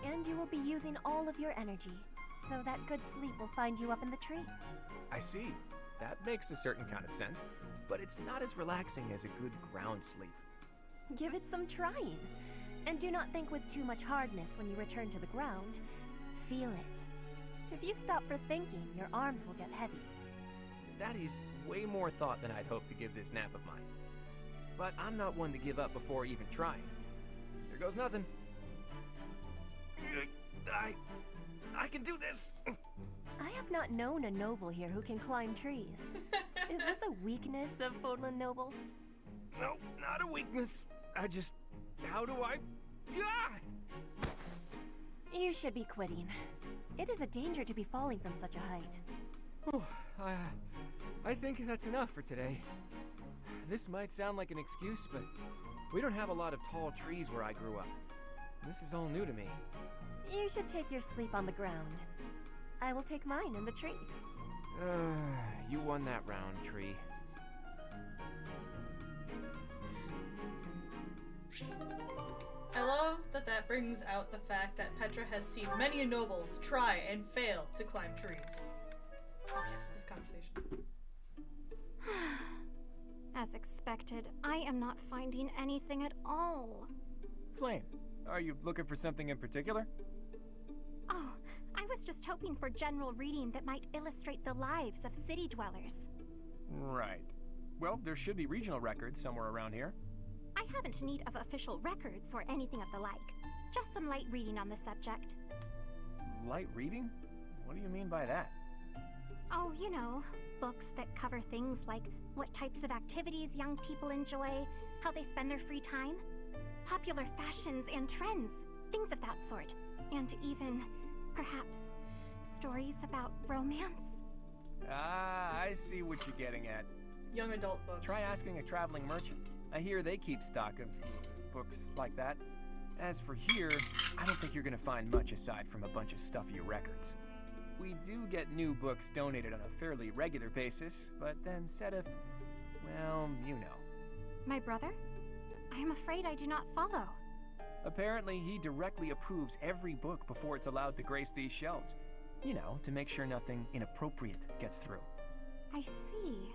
And you will be using all of your energy, so that good sleep will find you up in the tree. I see. That makes a certain kind of sense, but it's not as relaxing as a good ground sleep. Give it some trying. And do not think with too much hardness when you return to the ground. Feel it. If you stop for thinking, your arms will get heavy. That is way more thought than I'd hoped to give this nap of mine. But I'm not one to give up before even trying. Here goes nothing. I can do this! I have not known a noble here who can climb trees. Is this a weakness of Fodlan nobles? No, not a weakness. How do I... Ah! You should be quitting. It is a danger to be falling from such a height. I think that's enough for today. This might sound like an excuse, but we don't have a lot of tall trees where I grew up. This is all new to me. You should take your sleep on the ground. I will take mine in the tree. You won that round, tree. I love that brings out the fact that Petra has seen many nobles try and fail to climb trees. Oh yes, this conversation. As expected, I am not finding anything at all. Flame, are you looking for something in particular? Oh, I was just hoping for general reading that might illustrate the lives of city dwellers. Right. Well, there should be regional records somewhere around here. I haven't need of official records or anything of the like. Just some light reading on the subject. Light reading? What do you mean by that? Oh, you know, books that cover things like what types of activities young people enjoy, how they spend their free time, popular fashions and trends, things of that sort. And even, perhaps, stories about romance. Ah, I see what you're getting at. Young adult books. Try asking a traveling merchant. I hear they keep stock of books like that. As for here, I don't think you're gonna find much aside from a bunch of stuffy records. We do get new books donated on a fairly regular basis, but then Sedith, well, you know. My brother? I am afraid I do not follow. Apparently, he directly approves every book before it's allowed to grace these shelves. You know, to make sure nothing inappropriate gets through. I see.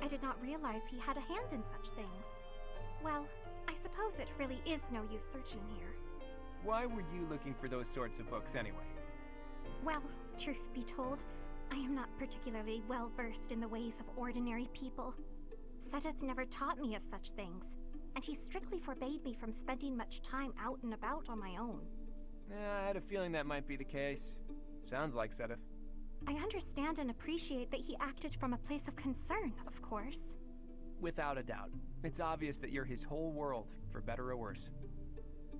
I did not realize he had a hand in such things. Well, I suppose it really is no use searching here. Why were you looking for those sorts of books anyway? Well, truth be told, I am not particularly well versed in the ways of ordinary people. Sedith never taught me of such things, and he strictly forbade me from spending much time out and about on my own. I had a feeling that might be the case. Sounds like Sedith. I understand and appreciate that he acted from a place of concern, of course. Without a doubt. It's obvious that you're his whole world, for better or worse.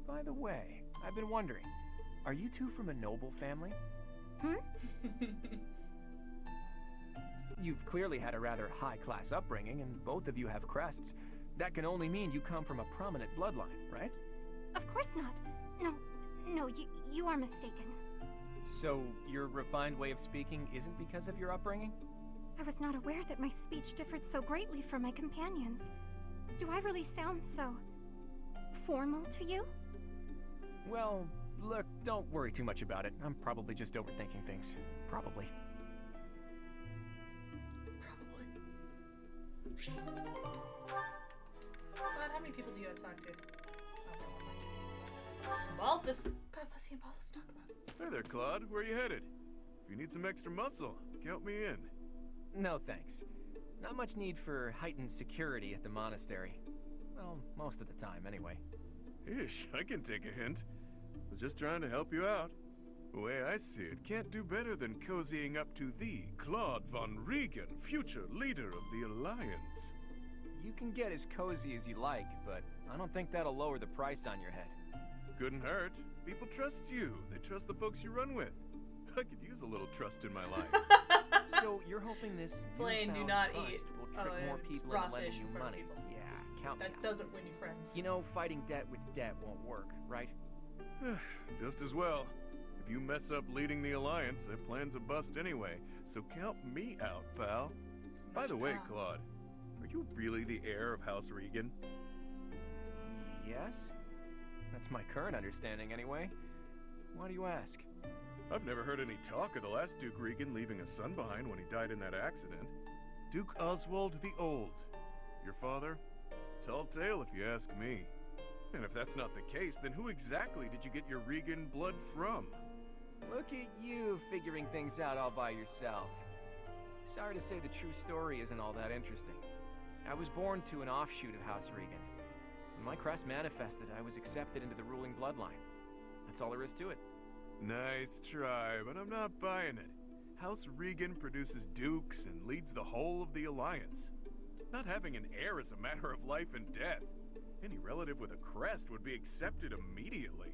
By the way, I've been wondering, are you two from a noble family? Hmm? You've clearly had a rather high-class upbringing, and both of you have crests. That can only mean you come from a prominent bloodline, right? Of course not. No, you are mistaken. So, your refined way of speaking isn't because of your upbringing? I was not aware that my speech differed so greatly from my companions. Do I really sound so formal to you? Well, look, don't worry too much about it. I'm probably just overthinking things. Probably. God, how many people do you have to talk to? Balthus. God, what's he and Balthus talk about? Hey there, Claude. Where are you headed? If you need some extra muscle, count me in. No thanks. Not much need for heightened security at the monastery. Well, most of the time, anyway. Ish, I can take a hint. I was just trying to help you out. The way I see it, can't do better than cozying up to thee, Claude von Regan, future leader of the Alliance. You can get as cozy as you like, but I don't think that'll lower the price on your head. Couldn't hurt. People trust you. They trust the folks you run with. I could use a little trust in my life. So you're hoping this Plain do newfound not trust eat will trick more people raw into lending fish you in front of money? people. Yeah, count me That out. doesn't win you friends. You know, fighting debt with debt won't work, right? Just as well. If you mess up leading the Alliance, their plans are bust anyway, so count me out, pal. By the way, Claude, are you really the heir of House Regan? Yes? That's my current understanding, anyway. Why do you ask? I've never heard any talk of the last Duke Regan leaving a son behind when he died in that accident. Duke Oswald the Old. Your father? Tall tale if you ask me. And if that's not the case, then who exactly did you get your Regan blood from? Look at you figuring things out all by yourself. Sorry to say the true story isn't all that interesting. I was born to an offshoot of House Regan. When my crest manifested, I was accepted into the ruling bloodline. That's all there is to it. Nice try, but I'm not buying it. House Regan produces dukes and leads the whole of the Alliance. Not having an heir is a matter of life and death. Any relative with a crest would be accepted immediately.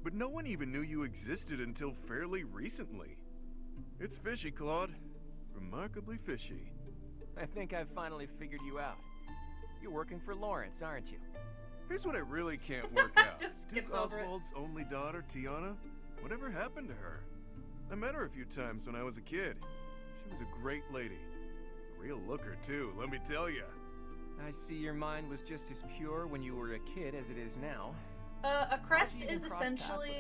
But no one even knew you existed until fairly recently. It's fishy, Claude. Remarkably fishy. I think I've finally figured you out. You're working for Lawrence, aren't you? Here's what I really can't work out. Just Duke skips over it. Oswald's only daughter, Tiana? Whatever happened to her? I met her a few times when I was a kid. She was a great lady. A real looker, too, let me tell ya. I see your mind was just as pure when you were a kid as it is now. A crest How'd you is even cross paths with essentially...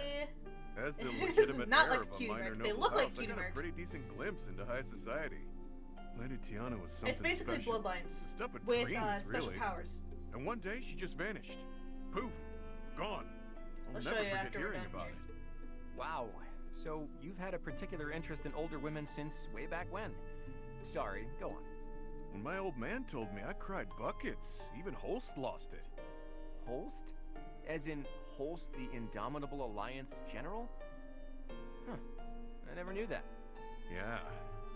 As the It's legitimate not heir like of a cutie minor marks. noble They look house, like I cutie got a marks. pretty decent glimpse into high society. Lady Tiana was something It's basically special. bloodlines The stuff of with dreams, special really. powers. And one day she just vanished. Poof, gone. I'll I'll show never you forget after we're hearing done about here. it. Wow. So you've had a particular interest in older women since way back when. Sorry, go on. When my old man told me, I cried buckets. Even Holst lost it. Holst? As in Holst the Indomitable Alliance General? Huh. I never knew that. Yeah,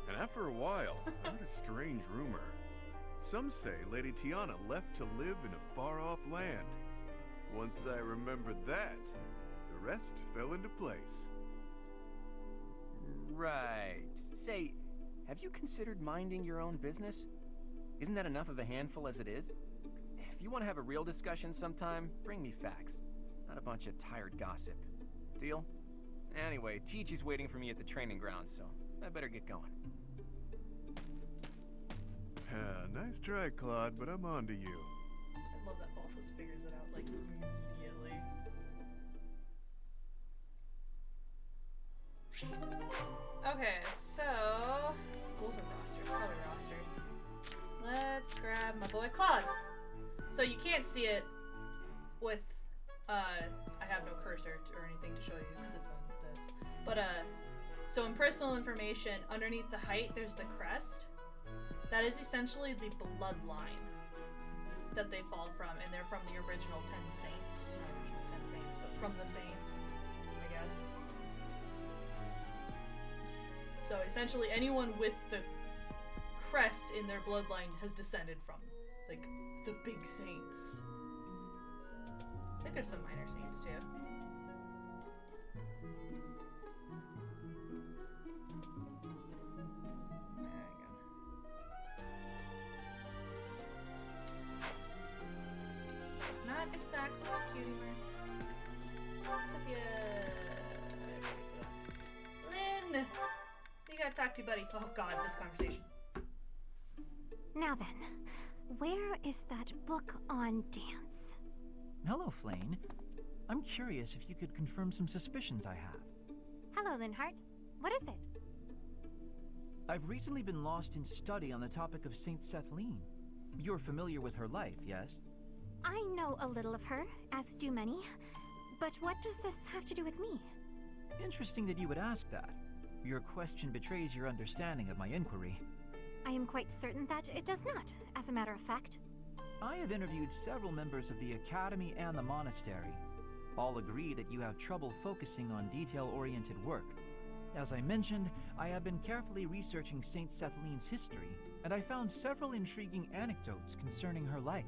and after a while, I heard a strange rumor. Some say Lady Tiana left to live in a far-off land. Once I remembered that, the rest fell into place. Right. Say, have you considered minding your own business? Isn't that enough of a handful as it is? If you want to have a real discussion sometime, bring me facts, not a bunch of tired gossip. Deal? Anyway, Teach is waiting for me at the training ground, so I better get going. Nice try, Claude, but I'm on to you. I love that Balthus figures it out, like, immediately. Okay, so... Golden roster, color roster. Let's grab my boy Claude. So you can't see it with, I have no cursor or anything to show you because it's on this. But, so in personal information, underneath the height, there's the crest. That is essentially the bloodline that they fall from, and they're from the original 10 Saints. Not original 10 Saints, but from the Saints, I guess. So essentially anyone with the crest in their bloodline has descended from, like, the big saints. think there's some minor scenes too. Not exactly a cutie mark. Lynn! You gotta talk to you, buddy. Oh god, this conversation. Now then, where is that book on dance? Hello, Flane. I'm curious if you could confirm some suspicions I have. Hello, Linhart. What is it? I've recently been lost in study on the topic of Saint Sethleen. You're familiar with her life, yes? I know a little of her, as do many. But what does this have to do with me? Interesting that you would ask that. Your question betrays your understanding of my inquiry. I am quite certain that it does not, as a matter of fact. I have interviewed several members of the Academy and the Monastery. All agree that you have trouble focusing on detail-oriented work. As I mentioned, I have been carefully researching Saint Sethleen's history, and I found several intriguing anecdotes concerning her life.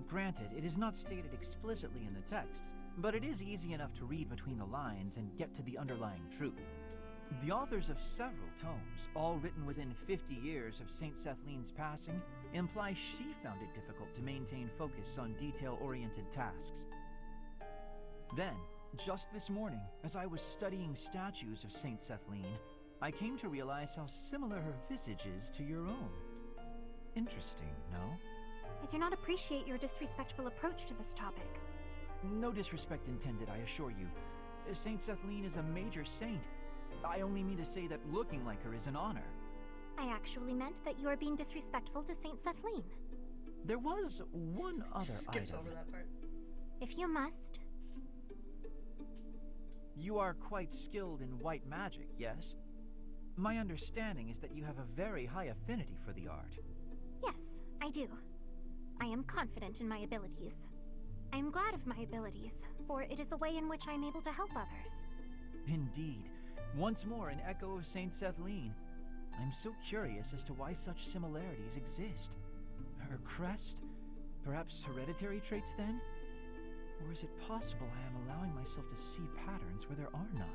Granted, it is not stated explicitly in the texts, but it is easy enough to read between the lines and get to the underlying truth. The authors of several tomes, all written within 50 years of Saint Sethleen's passing, imply she found it difficult to maintain focus on detail-oriented tasks. Then, just this morning, as I was studying statues of Saint Sethleen, I came to realize how similar her visage is to your own. Interesting, no? I do not appreciate your disrespectful approach to this topic. No disrespect intended, I assure you. Saint Sethleen is a major saint. I only mean to say that looking like her is an honor. I actually meant that you are being disrespectful to Saint Sethleen. There was one other Skips item. over that part. If you must. You are quite skilled in white magic, yes? My understanding is that you have a very high affinity for the art. Yes, I do. I am confident in my abilities. I am glad of my abilities, for it is a way in which I am able to help others. Indeed. Once more an echo of Saint Sethleen. I'm so curious as to why such similarities exist. Her crest? Perhaps hereditary traits then? Or is it possible I am allowing myself to see patterns where there are none?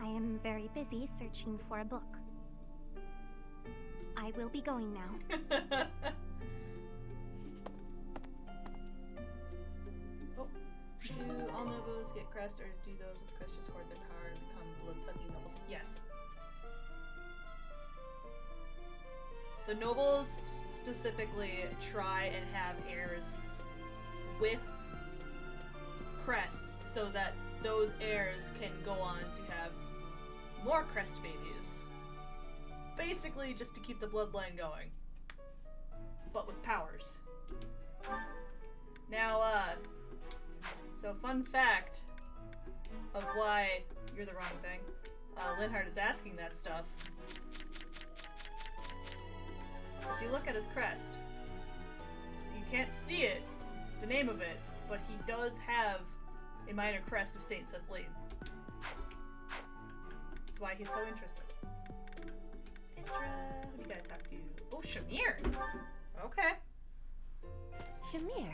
I am very busy searching for a book. I will be going now. Do all nobles get crest, or do those with crest just hoard their power and become blood-sucking nobles? Yes. The nobles specifically try and have heirs with crests so that those heirs can go on to have more crest babies. Basically just to keep the bloodline going. But with powers. Now, so fun fact of why you're the wrong thing. Linhart is asking that stuff. If you look at his crest, you can't see it, the name of it, but he does have a minor crest of Saint Sethleen. That's why he's so interested. Petra, who do you gotta talk to? Oh, Shamir! Okay. Shamir,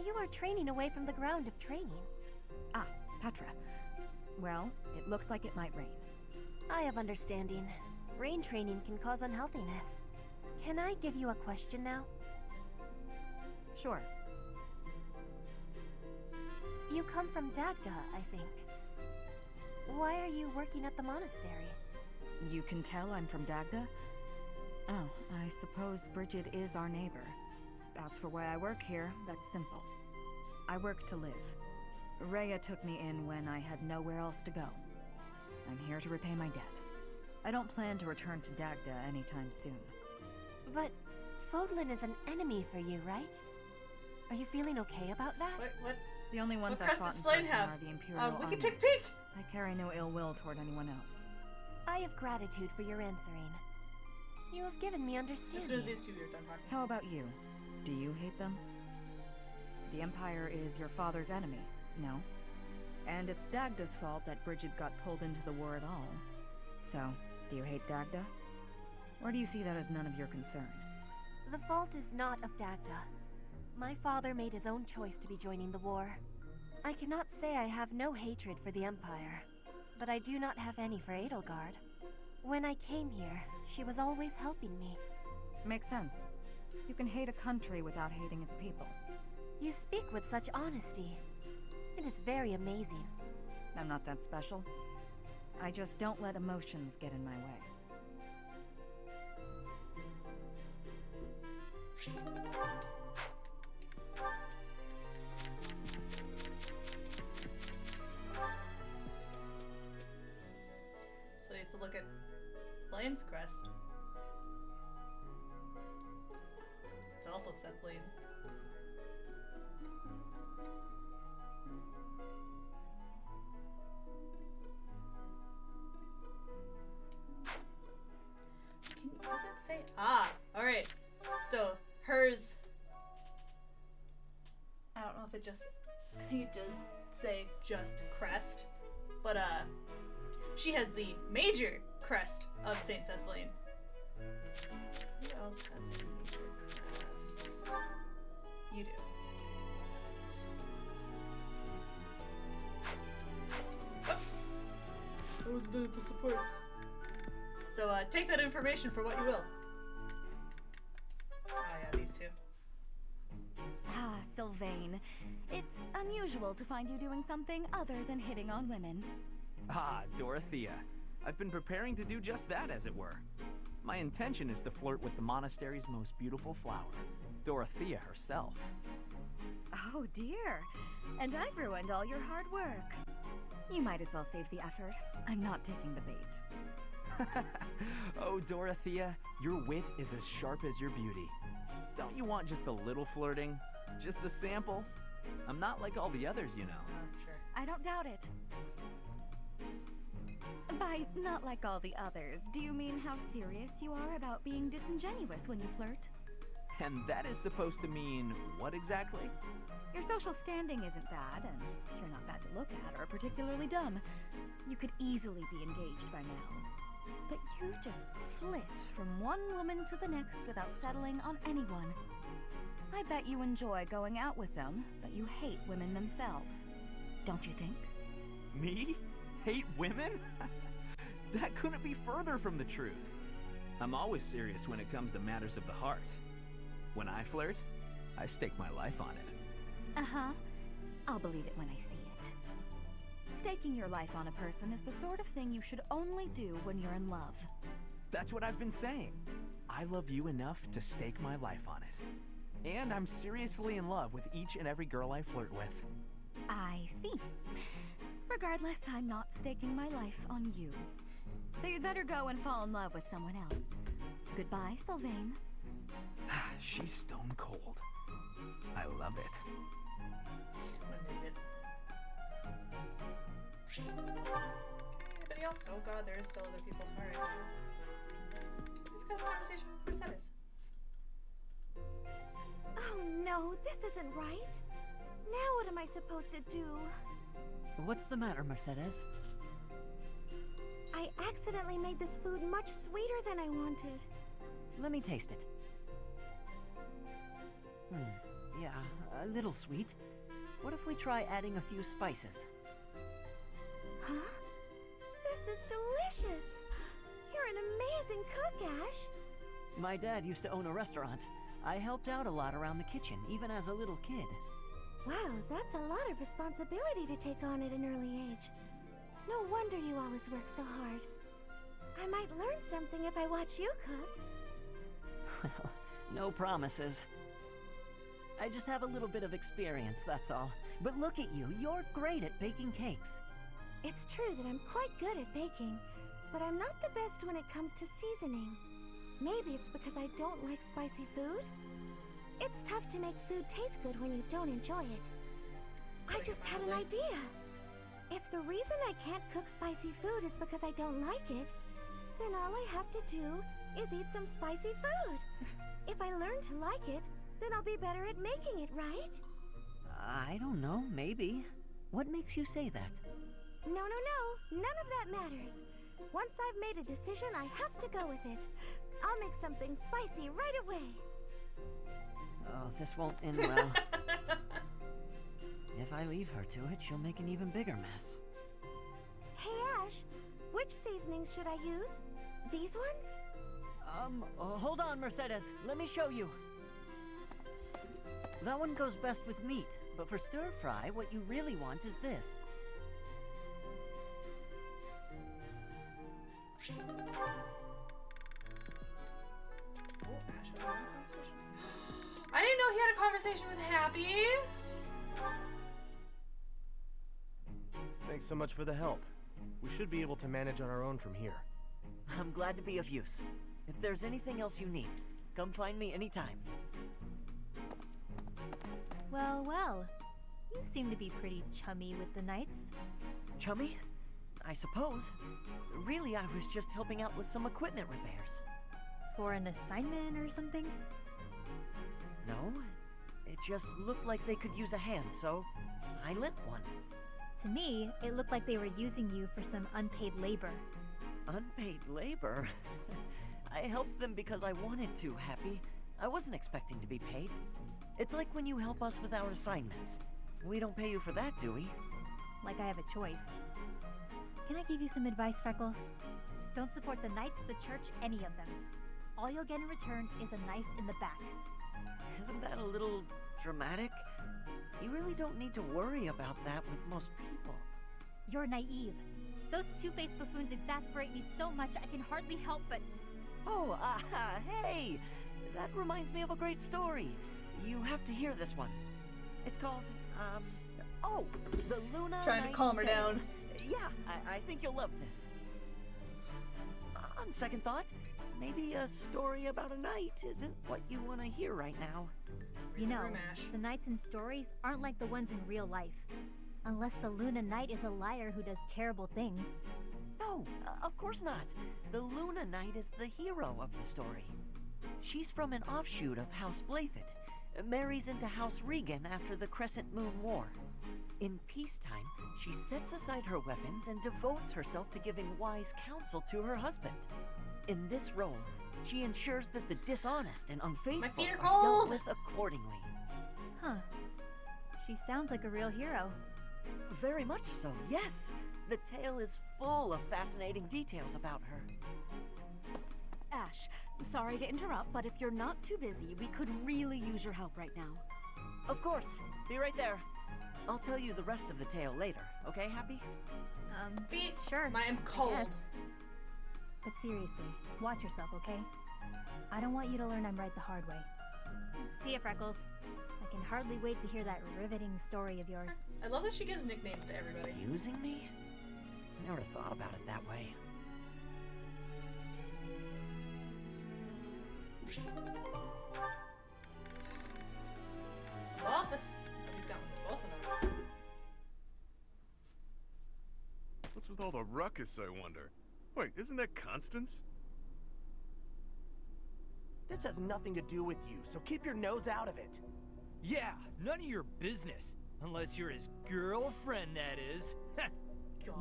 you are training away from the ground of training. Ah, Petra. Well, it looks like it might rain. I have understanding. Rain training can cause unhealthiness. Can I give you a question now? Sure. You come from Dagda, I think. Why are you working at the monastery? You can tell I'm from Dagda? Oh, I suppose Bridget is our neighbor. As for why I work here, that's simple. I work to live. Rhea took me in when I had nowhere else to go. I'm here to repay my debt. I don't plan to return to Dagda anytime soon. But Fodlan is an enemy for you, right? Are you feeling okay about that? What? The only ones What I crest fought does in Flame person have? are the Imperial We Army. can take a peek! I carry no ill will toward anyone else. I have gratitude for your answering. You have given me As understanding. soon as these two are done talking. How about you? Do you hate them? The Empire is your father's enemy, no? And it's Dagda's fault that Bridget got pulled into the war at all. So, do you hate Dagda? Or do you see that as none of your concern? The fault is not of Dagda. My father made his own choice to be joining the war. I cannot say I have no hatred for the Empire, but I do not have any for Edelgard. When I came here, she was always helping me. Makes sense. You can hate a country without hating its people. You speak with such honesty. It is very amazing. I'm not that special. I just don't let emotions get in my way. So if you look at Lion's Crest, it's also Sethlane. Does it say? Ah, alright. So, hers. I don't know if it just. I think it does say just crest. But, she has the major crest of Saint Sethlane. Who else has a major crest? You do. Oops! I was doing the supports. So, take that information for what you will. Oh yeah, these two. Ah, Sylvain. It's unusual to find you doing something other than hitting on women. Ah, Dorothea. I've been preparing to do just that, as it were. My intention is to flirt with the monastery's most beautiful flower, Dorothea herself. Oh dear. And I've ruined all your hard work. You might as well save the effort. I'm not taking the bait. Oh, Dorothea, your wit is as sharp as your beauty. Don't you want just a little flirting? Just a sample? I'm not like all the others, you know. Sure. I don't doubt it. By not like all the others, do you mean how serious you are about being disingenuous when you flirt? And that is supposed to mean what exactly? Your social standing isn't bad, and you're not bad to look at or particularly dumb. You could easily be engaged by now. But you just flit from one woman to the next without settling on anyone. I bet you enjoy going out with them, but you hate women themselves. Don't you think? Me? Hate women? That couldn't be further from the truth. I'm always serious when it comes to matters of the heart. When I flirt, I stake my life on it. Uh-huh. I'll believe it when I see it. Staking your life on a person is the sort of thing you should only do when you're in love. That's what I've been saying. I love you enough to stake my life on it. And I'm seriously in love with each and every girl I flirt with. I see. Regardless, I'm not staking my life on you. So you'd better go and fall in love with someone else. Goodbye, Sylvain. She's stone cold. I love it. Anybody else? Oh god, there is still other people. Alright. Let's have a conversation with Mercedes. Oh no, this isn't right. Now what am I supposed to do? What's the matter, Mercedes? I accidentally made this food much sweeter than I wanted. Let me taste it. Yeah, a little sweet. What if we try adding a few spices? Huh? This is delicious! You're an amazing cook, Ash! My dad used to own a restaurant. I helped out a lot around the kitchen, even as a little kid. Wow, that's a lot of responsibility to take on at an early age. No wonder you always work so hard. I might learn something if I watch you cook. Well, no promises. I just have a little bit of experience, that's all. But look at you, you're great at baking cakes. It's true that I'm quite good at baking, but I'm not the best when it comes to seasoning. Maybe it's because I don't like spicy food? It's tough to make food taste good when you don't enjoy it. I just had an idea. If the reason I can't cook spicy food is because I don't like it, then all I have to do is eat some spicy food. If I learn to like it, then I'll be better at making it, right? I don't know, maybe. What makes you say that? No, none of that matters. Once I've made a decision, I have to go with it. I'll make something spicy right away. Oh, this won't end well. If I leave her to it, she'll make an even bigger mess. Hey, Ash, which seasonings should I use? These ones? Hold on, Mercedes. Let me show you. That one goes best with meat, but for stir fry, what you really want is this. I didn't know he had a conversation with Happy. Thanks so much for the help. We should be able to manage on our own from here. I'm glad to be of use. If there's anything else you need, come find me anytime. Well, well. You seem to be pretty chummy with the knights. Chummy? I suppose. Really, I was just helping out with some equipment repairs. For an assignment or something? No, it just looked like they could use a hand, so I lent one. To me, it looked like they were using you for some unpaid labor. Unpaid labor? I helped them because I wanted to, Happy. I wasn't expecting to be paid. It's like when you help us with our assignments. We don't pay you for that, do we? Like I have a choice. Can I give you some advice, Freckles? Don't support the knights, the church, any of them. All you'll get in return is a knife in the back. Isn't that a little dramatic? You really don't need to worry about that with most people. You're naive. Those two-faced buffoons exasperate me so much I can hardly help but... Oh, hey! That reminds me of a great story. You have to hear this one. It's called, oh, the Luna Trying to Knight's calm her Tale. down. Yeah, I think you'll love this. On second thought, maybe a story about a knight isn't what you want to hear right now. You know, the knights in stories aren't like the ones in real life. Unless the Luna Knight is a liar who does terrible things. No, of course not. The Luna Knight is the hero of the story. She's from an offshoot of House Blaythet, marries into House Regan after the Crescent Moon War. In peacetime, she sets aside her weapons and devotes herself to giving wise counsel to her husband. In this role, she ensures that the dishonest and unfaithful are dealt with accordingly. Huh. She sounds like a real hero. Very much so, yes. The tale is full of fascinating details about her. Ash, I'm sorry to interrupt, but if you're not too busy, we could really use your help right now. Of course. Be right there. I'll tell you the rest of the tale later, okay, Happy? Sure. I'm cold. Yes. But seriously, watch yourself, okay? I don't want you to learn I'm right the hard way. See ya, Freckles. I can hardly wait to hear that riveting story of yours. I love that she gives nicknames to everybody. Using me? I never thought about it that way. Balthus. He's got both of them. What's with all the ruckus, I wonder? Wait, isn't that Constance? This has nothing to do with you, so keep your nose out of it. Yeah, none of your business. Unless you're his girlfriend, that is.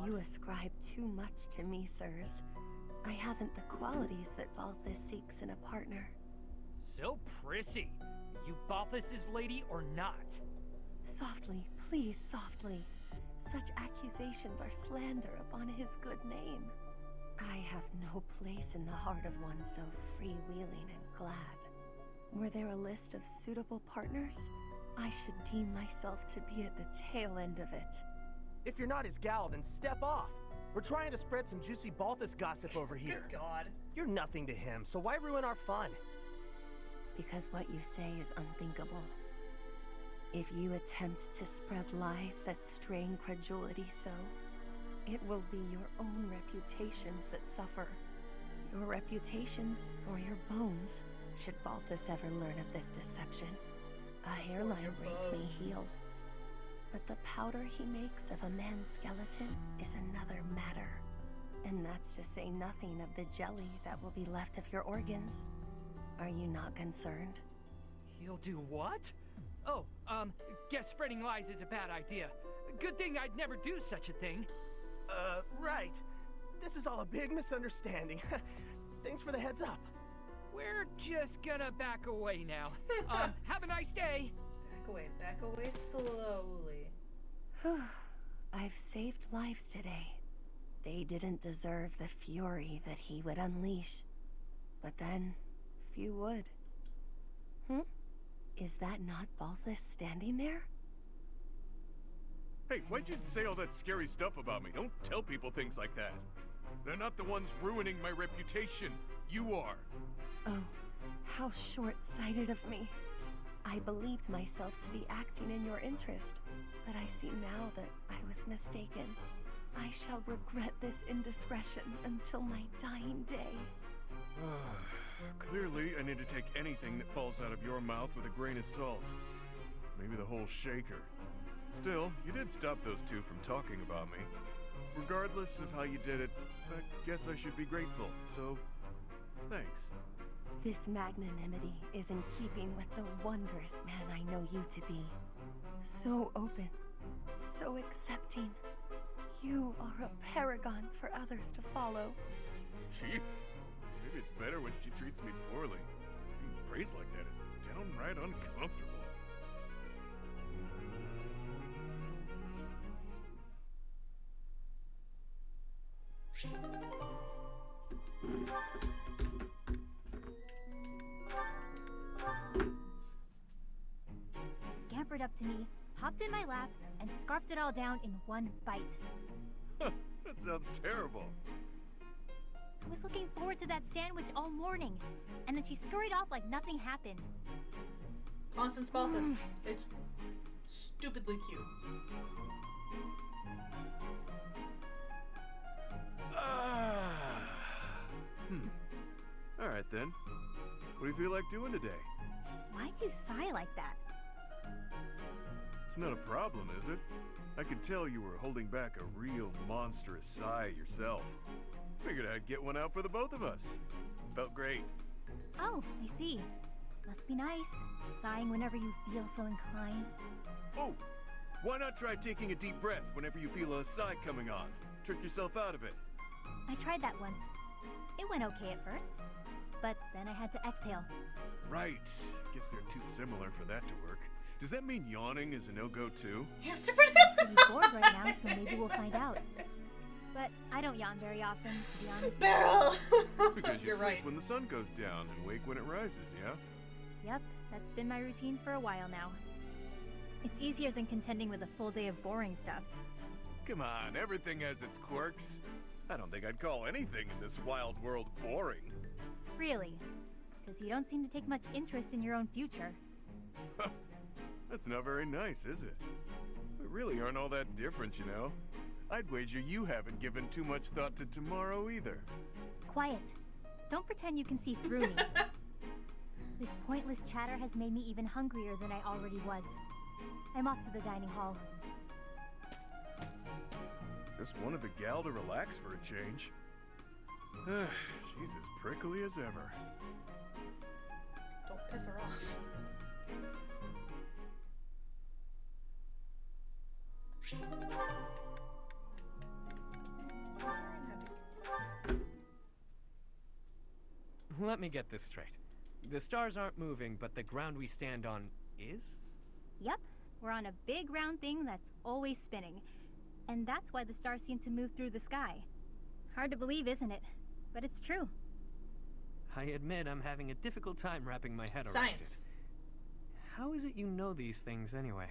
You ascribe too much to me, sirs. I haven't the qualities that Balthus seeks in a partner. So prissy. You Balthus's lady or not? Softly, please, softly. Such accusations are slander upon his good name. I have no place in the heart of one so freewheeling and glad. Were there a list of suitable partners? I should deem myself to be at the tail end of it. If you're not his gal, then step off. We're trying to spread some juicy Balthus gossip over here. Good God. You're nothing to him, so why ruin our fun? Because what you say is unthinkable. If you attempt to spread lies that strain credulity so, it will be your own reputations that suffer. Your reputations or your bones, should Balthus ever learn of this deception. A hairline break may heal, but the powder he makes of a man's skeleton is another matter. And that's to say nothing of the jelly that will be left of your organs. Are you not concerned? He'll do what? Oh, guess spreading lies is a bad idea. Good thing I'd never do such a thing. Right. This is all a big misunderstanding. Thanks for the heads up. We're just gonna back away now. Have a nice day. Back away slowly. Whew. I've saved lives today. They didn't deserve the fury that he would unleash. But then, few would. Is that not Balthus standing there? Hey, why'd you say all that scary stuff about me? Don't tell people things like that. They're not the ones ruining my reputation. You are. Oh, how short-sighted of me. I believed myself to be acting in your interest, but I see now that I was mistaken. I shall regret this indiscretion until my dying day. Clearly, I need to take anything that falls out of your mouth with a grain of salt. Maybe the whole shaker. Still, you did stop those two from talking about me. Regardless of how you did it, I guess I should be grateful, so thanks. This magnanimity is in keeping with the wondrous man I know you to be. So open, so accepting. You are a paragon for others to follow. She? Maybe it's better when she treats me poorly. Being praised like that is downright uncomfortable. Scampered up to me, hopped in my lap, and scarfed it all down in one bite. That sounds terrible. I was looking forward to that sandwich all morning, and then she scurried off like nothing happened. Constance Balthus. It's stupidly cute. Alright then. What do you feel like doing today? Why'd you sigh like that? It's not a problem, is it? I could tell you were holding back a real monstrous sigh yourself. Figured I'd get one out for the both of us. Felt great. Oh, I see. Must be nice, sighing whenever you feel so inclined. Oh! Why not try taking a deep breath whenever you feel a sigh coming on? Trick yourself out of it. I tried that once. It went okay at first, but then I had to exhale. Right. Guess they're too similar for that to work. Does that mean yawning is a no-go too? I'm pretty bored right now, so maybe we'll find out. But I don't yawn very often, to be honest. Beryl! Because you You're sleep right. when the sun goes down and wake when it rises, yeah? Yep, that's been my routine for a while now. It's easier than contending with a full day of boring stuff. Come on, everything has its quirks. I don't think I'd call anything in this wild world boring. Really? Because you don't seem to take much interest in your own future. That's not very nice, is it? We really aren't all that different, you know? I'd wager you haven't given too much thought to tomorrow either. Quiet. Don't pretend you can see through me. This pointless chatter has made me even hungrier than I already was. I'm off to the dining hall. Just wanted the gal to relax for a change. She's as prickly as ever. Don't piss her off. Let me get this straight. The stars aren't moving, but the ground we stand on is? Yep, we're on a big round thing that's always spinning. And that's why the stars seem to move through the sky. Hard to believe, isn't it? But it's true. I admit I'm having a difficult time wrapping my head around it. How is it you know these things anyway?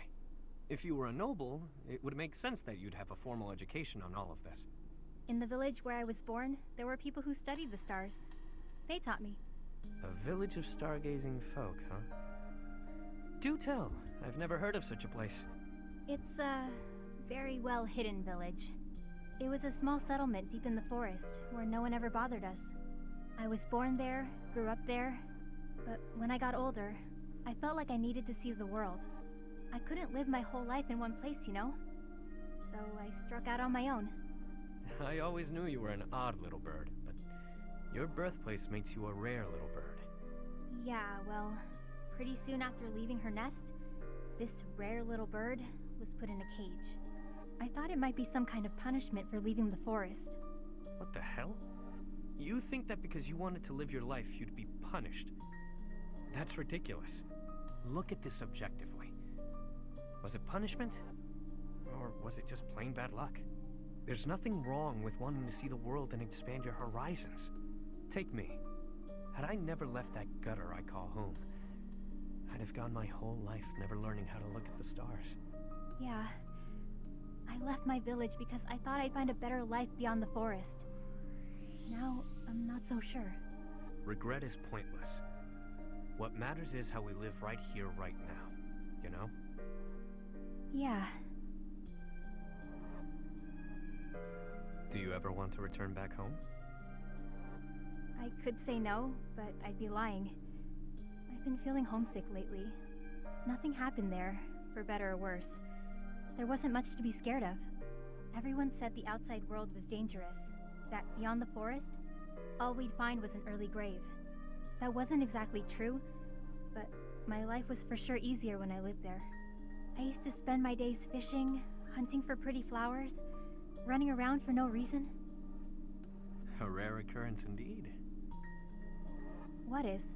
If you were a noble, it would make sense that you'd have a formal education on all of this. In the village where I was born, there were people who studied the stars. They taught me. A village of stargazing folk, huh? Do tell. I've never heard of such a place. It's a very well hidden village. It was a small settlement deep in the forest where no one ever bothered us. I was born there, grew up there, but when I got older, I felt like I needed to see the world. I couldn't live my whole life in one place, you know? So I struck out on my own. I always knew you were an odd little bird, but your birthplace makes you a rare little bird. Yeah, well, pretty soon after leaving her nest, this rare little bird was put in a cage. I thought it might be some kind of punishment for leaving the forest. What the hell? You think that because you wanted to live your life, you'd be punished. That's ridiculous. Look at this objectively. Was it punishment? Or was it just plain bad luck? There's nothing wrong with wanting to see the world and expand your horizons. Take me. Had I never left that gutter I call home, I'd have gone my whole life never learning how to look at the stars. Yeah. I left my village because I thought I'd find a better life beyond the forest. Now, I'm not so sure. Regret is pointless. What matters is how we live right here, right now. You know? Yeah. Do you ever want to return back home? I could say no, but I'd be lying. I've been feeling homesick lately. Nothing happened there, for better or worse. There wasn't much to be scared of. Everyone said the outside world was dangerous, that beyond the forest, all we'd find was an early grave. That wasn't exactly true, but my life was for sure easier when I lived there. I used to spend my days fishing, hunting for pretty flowers, running around for no reason. A rare occurrence indeed. What is?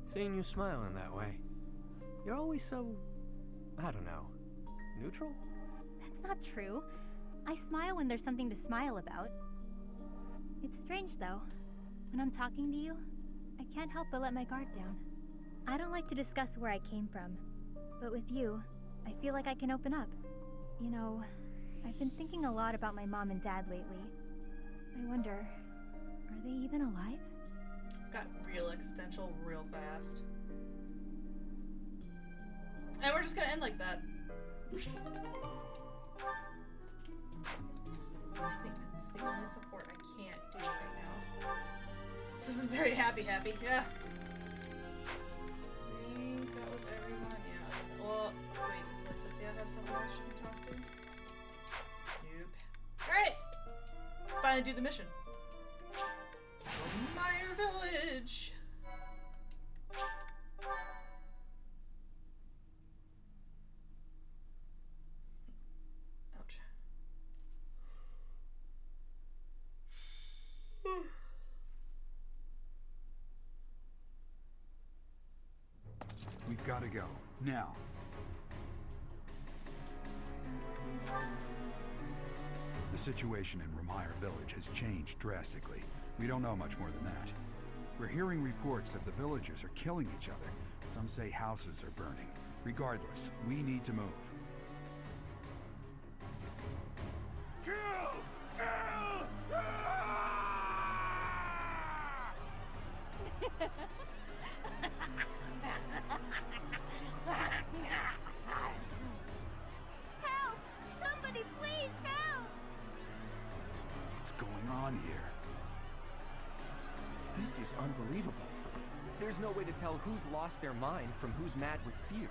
Seeing you smile in that way. You're always so, I don't know, neutral? That's not true. I smile when there's something to smile about. It's strange, though. When I'm talking to you, I can't help but let my guard down. I don't like to discuss where I came from, but with you, I feel like I can open up. You know, I've been thinking a lot about my mom and dad lately. I wonder, are they even alive? It's got real existential real fast. And we're just gonna end like that. I think that's the only support I can't do right now. This is very happy. Yeah. I think that was everyone. Yeah. Well, wait, does Lysithea have someone else she can talk to? Nope. Alright! Finally do the mission. Meyer Village! Ouch. We've got to go. Now. The situation in Remire Village has changed drastically. We don't know much more than that. We're hearing reports that the villagers are killing each other. Some say houses are burning. Regardless, we need to move. Kill! Kill! Help! Somebody please help! What's going on here? This is unbelievable. There's no way to tell who's lost their mind from who's mad with fear.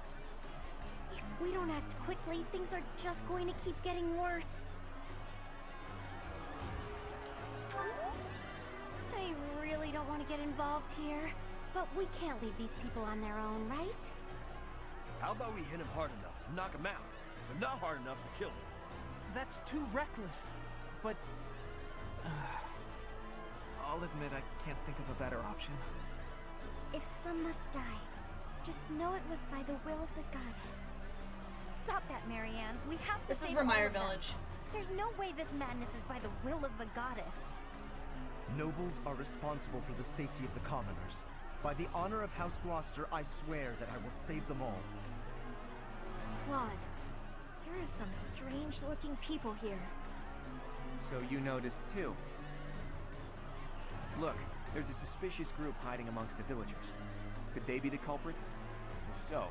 If we don't act quickly, things are just going to keep getting worse. I really don't want to get involved here, but we can't leave these people on their own, right? How about we hit him hard enough to knock him out, but not hard enough to kill him? That's too reckless. But I'll admit I can't think of a better option. If some must die, just know it was by the will of the goddess. Stop that, Marianne. We have to This is save all Remire of them. Village. There's no way this madness is by the will of the goddess. Nobles are responsible for the safety of the commoners. By the honor of House Gloucester, I swear that I will save them all. Claude, there are some strange-looking people here. So you noticed too. Look, there's a suspicious group hiding amongst the villagers. Could they be the culprits? If so...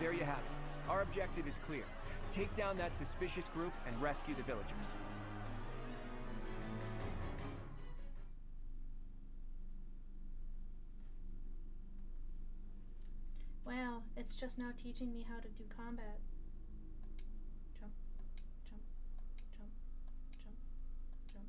There you have it. Our objective is clear. Take down that suspicious group and rescue the villagers. Wow, it's just now teaching me how to do combat. Jump, jump, jump, jump, jump.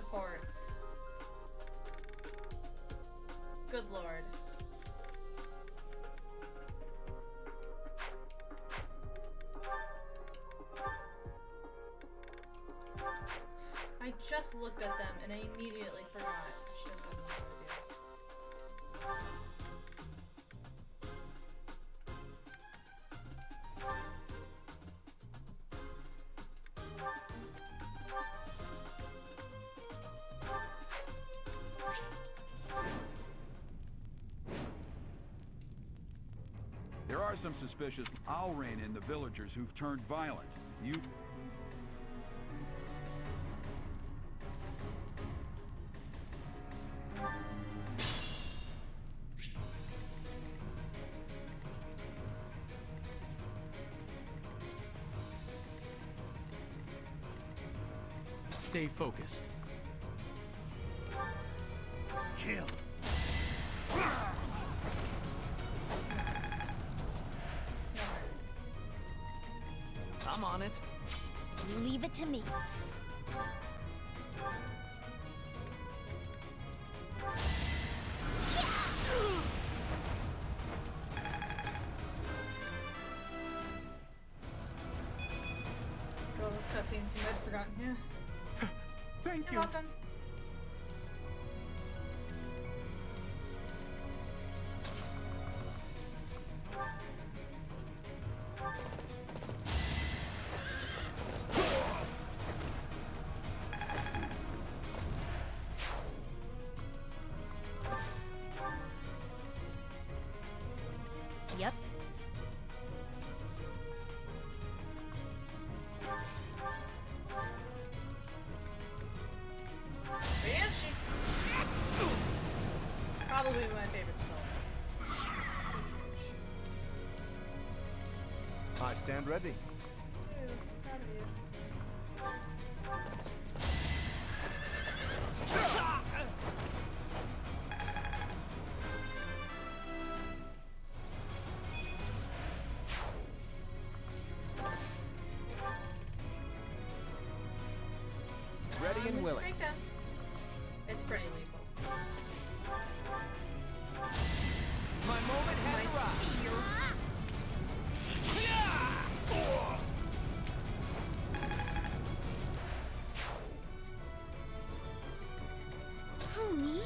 reports. Good lord. I just looked at them and I immediately forgot. She doesn't have no idea. There are some suspicious. I'll rein in the villagers who've turned violent. You... Stay focused. Kill. I'm on it. Leave it to me. All those cutscenes you might have forgotten. Yeah. Thank You're welcome. Yep. Banshee. Probably my favorite spell. I stand ready. Ew, proud of you. Ready and willing. Breakdown. It's pretty lethal. My moment has arrived. Who, me?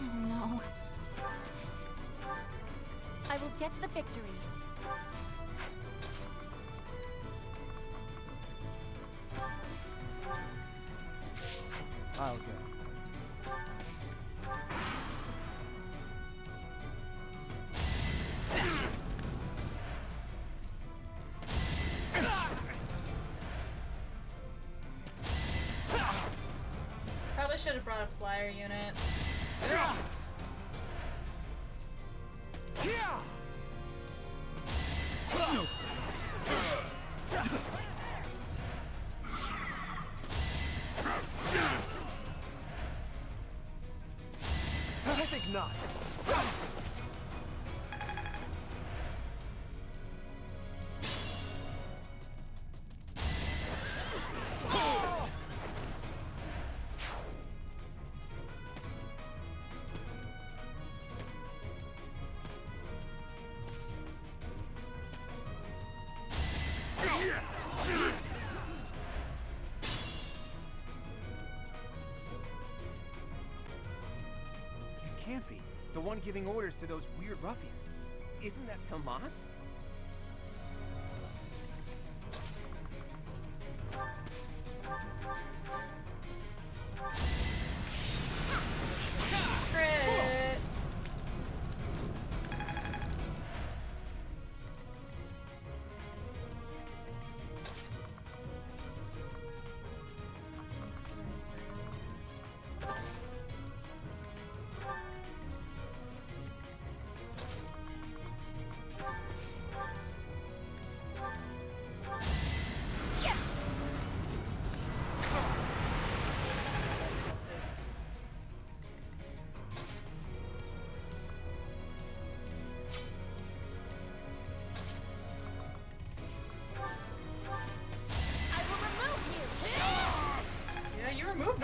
Oh no. I will get the victory. I'll go. Probably should have brought a flyer unit. I think not. It can't be. The one giving orders to those weird ruffians. Isn't that Tomas? Crit.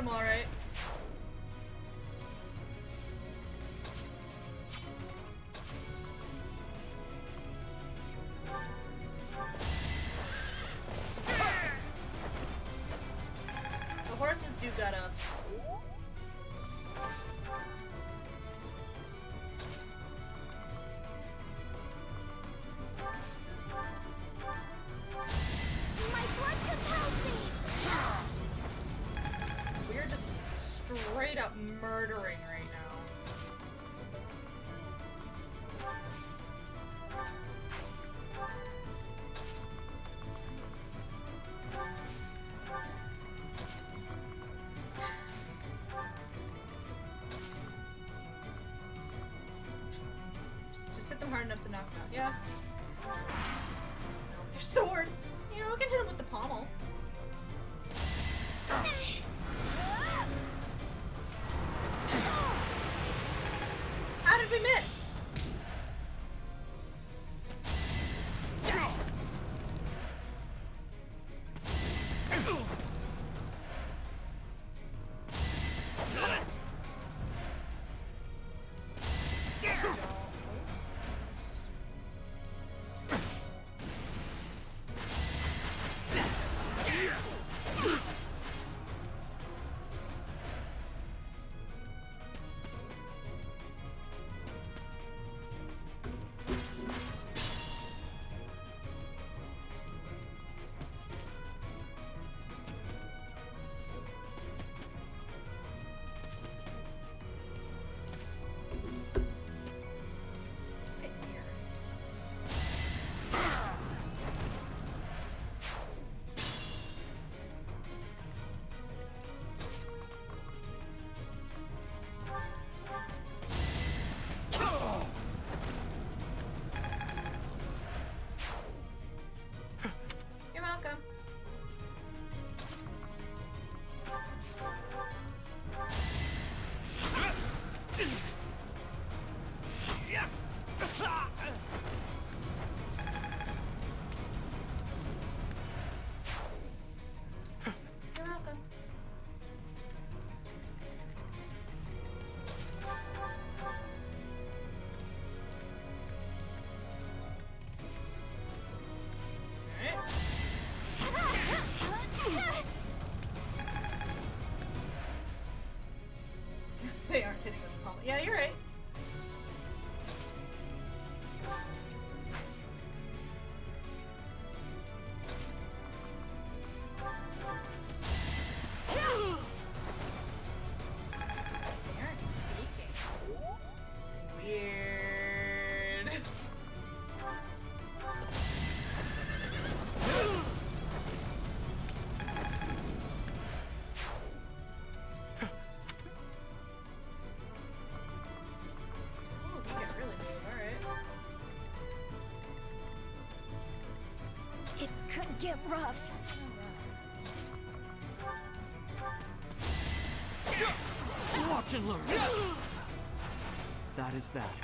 I'm alright. The horses do gut ups. My blood compels me! We're just straight up murdering right now. Just hit them hard enough to knock them out. Yeah. No, with your sword. You know, we can hit him with the pommel. How did we miss? You're welcome. You're welcome. They aren't hitting with the pommel. Yeah, you're right. They aren't speaking. Weird. Ooh, he can really move, alright. It could get rough. Watch and learn. That is that.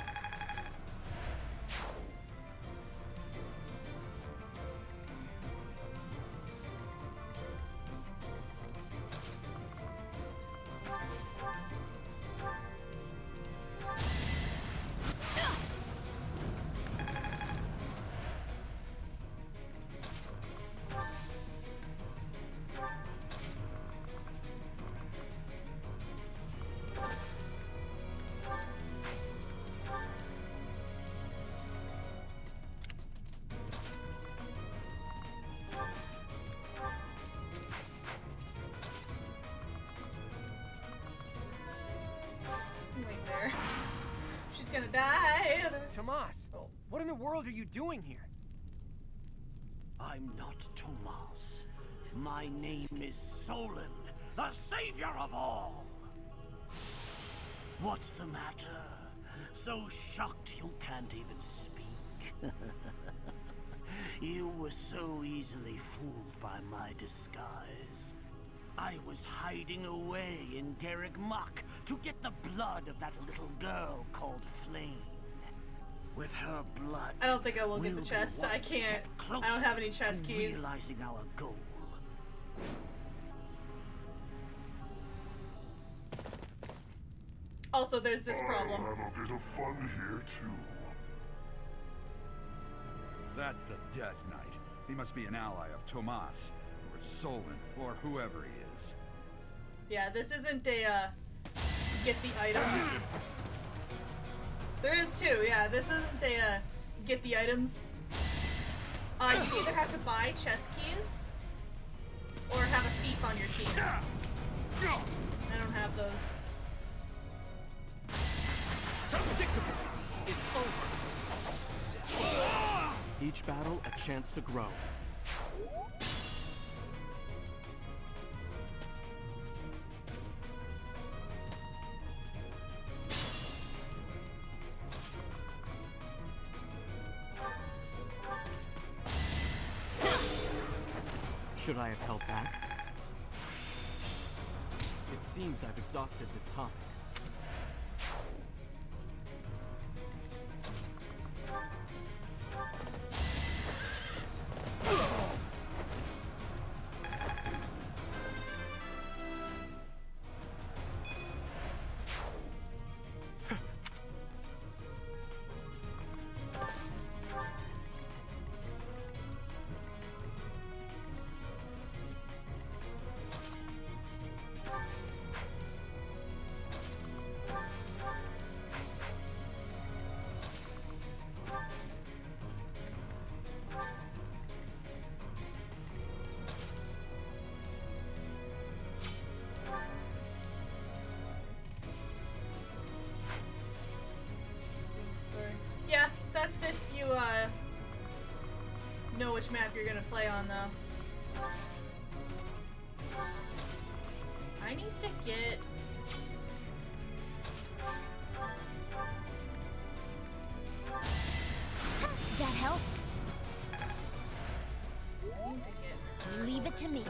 Wait there. She's gonna die. Tomas, what in the world are you doing here? I'm not Tomas. My name is Solon, the savior of all. What's the matter? So shocked you can't even speak? You were so easily fooled by my disguise. I was hiding away in Garrick Mach to get the blood of that little girl called Flame. With her blood, I don't think I will get the we'll be chest. one I can't. step I don't have any closer chest to keys. realizing our goal. Also, there's this problem. I'll have a bit of fun here, too. That's the Death Knight. He must be an ally of Tomas, or Solon, or whoever he is. Yeah, this isn't a, get the items. There is two, yeah. This isn't a, get the items. You either have to buy chess keys, or have a thief on your team. I don't have those. Predictable. It's over. Each battle a chance to grow. Should I have held back? It seems I've exhausted this topic. Yeah, that's if you know which map you're gonna play on, though. I need to get... That helps. I need to get... Leave it to me.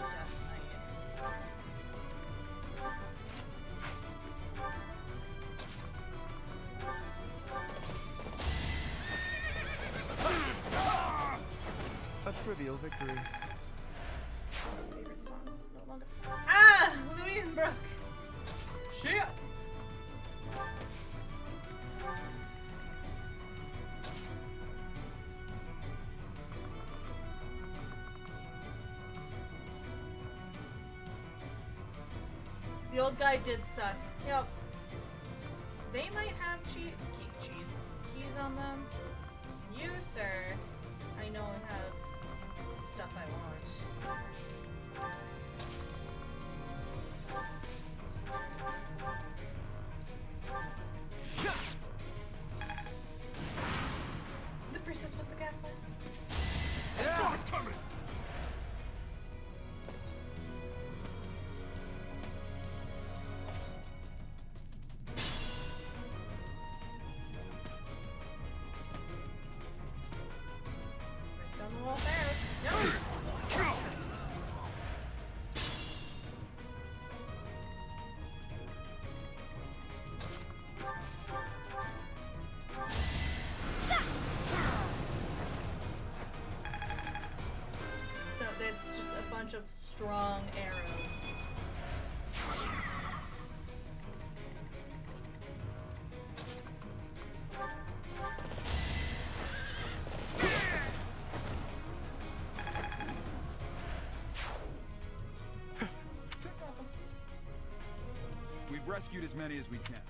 A trivial victory. Favorite song is no longer... Ah! Louisenbrook! Shit! The old guy did suck. Yep. They might have keys on them. You, sir, I know have stuff I want. The priestess was the gaslight. I saw it coming! Done the wall fast. No! So that's just a bunch of strong arrows. We've rescued as many as we can.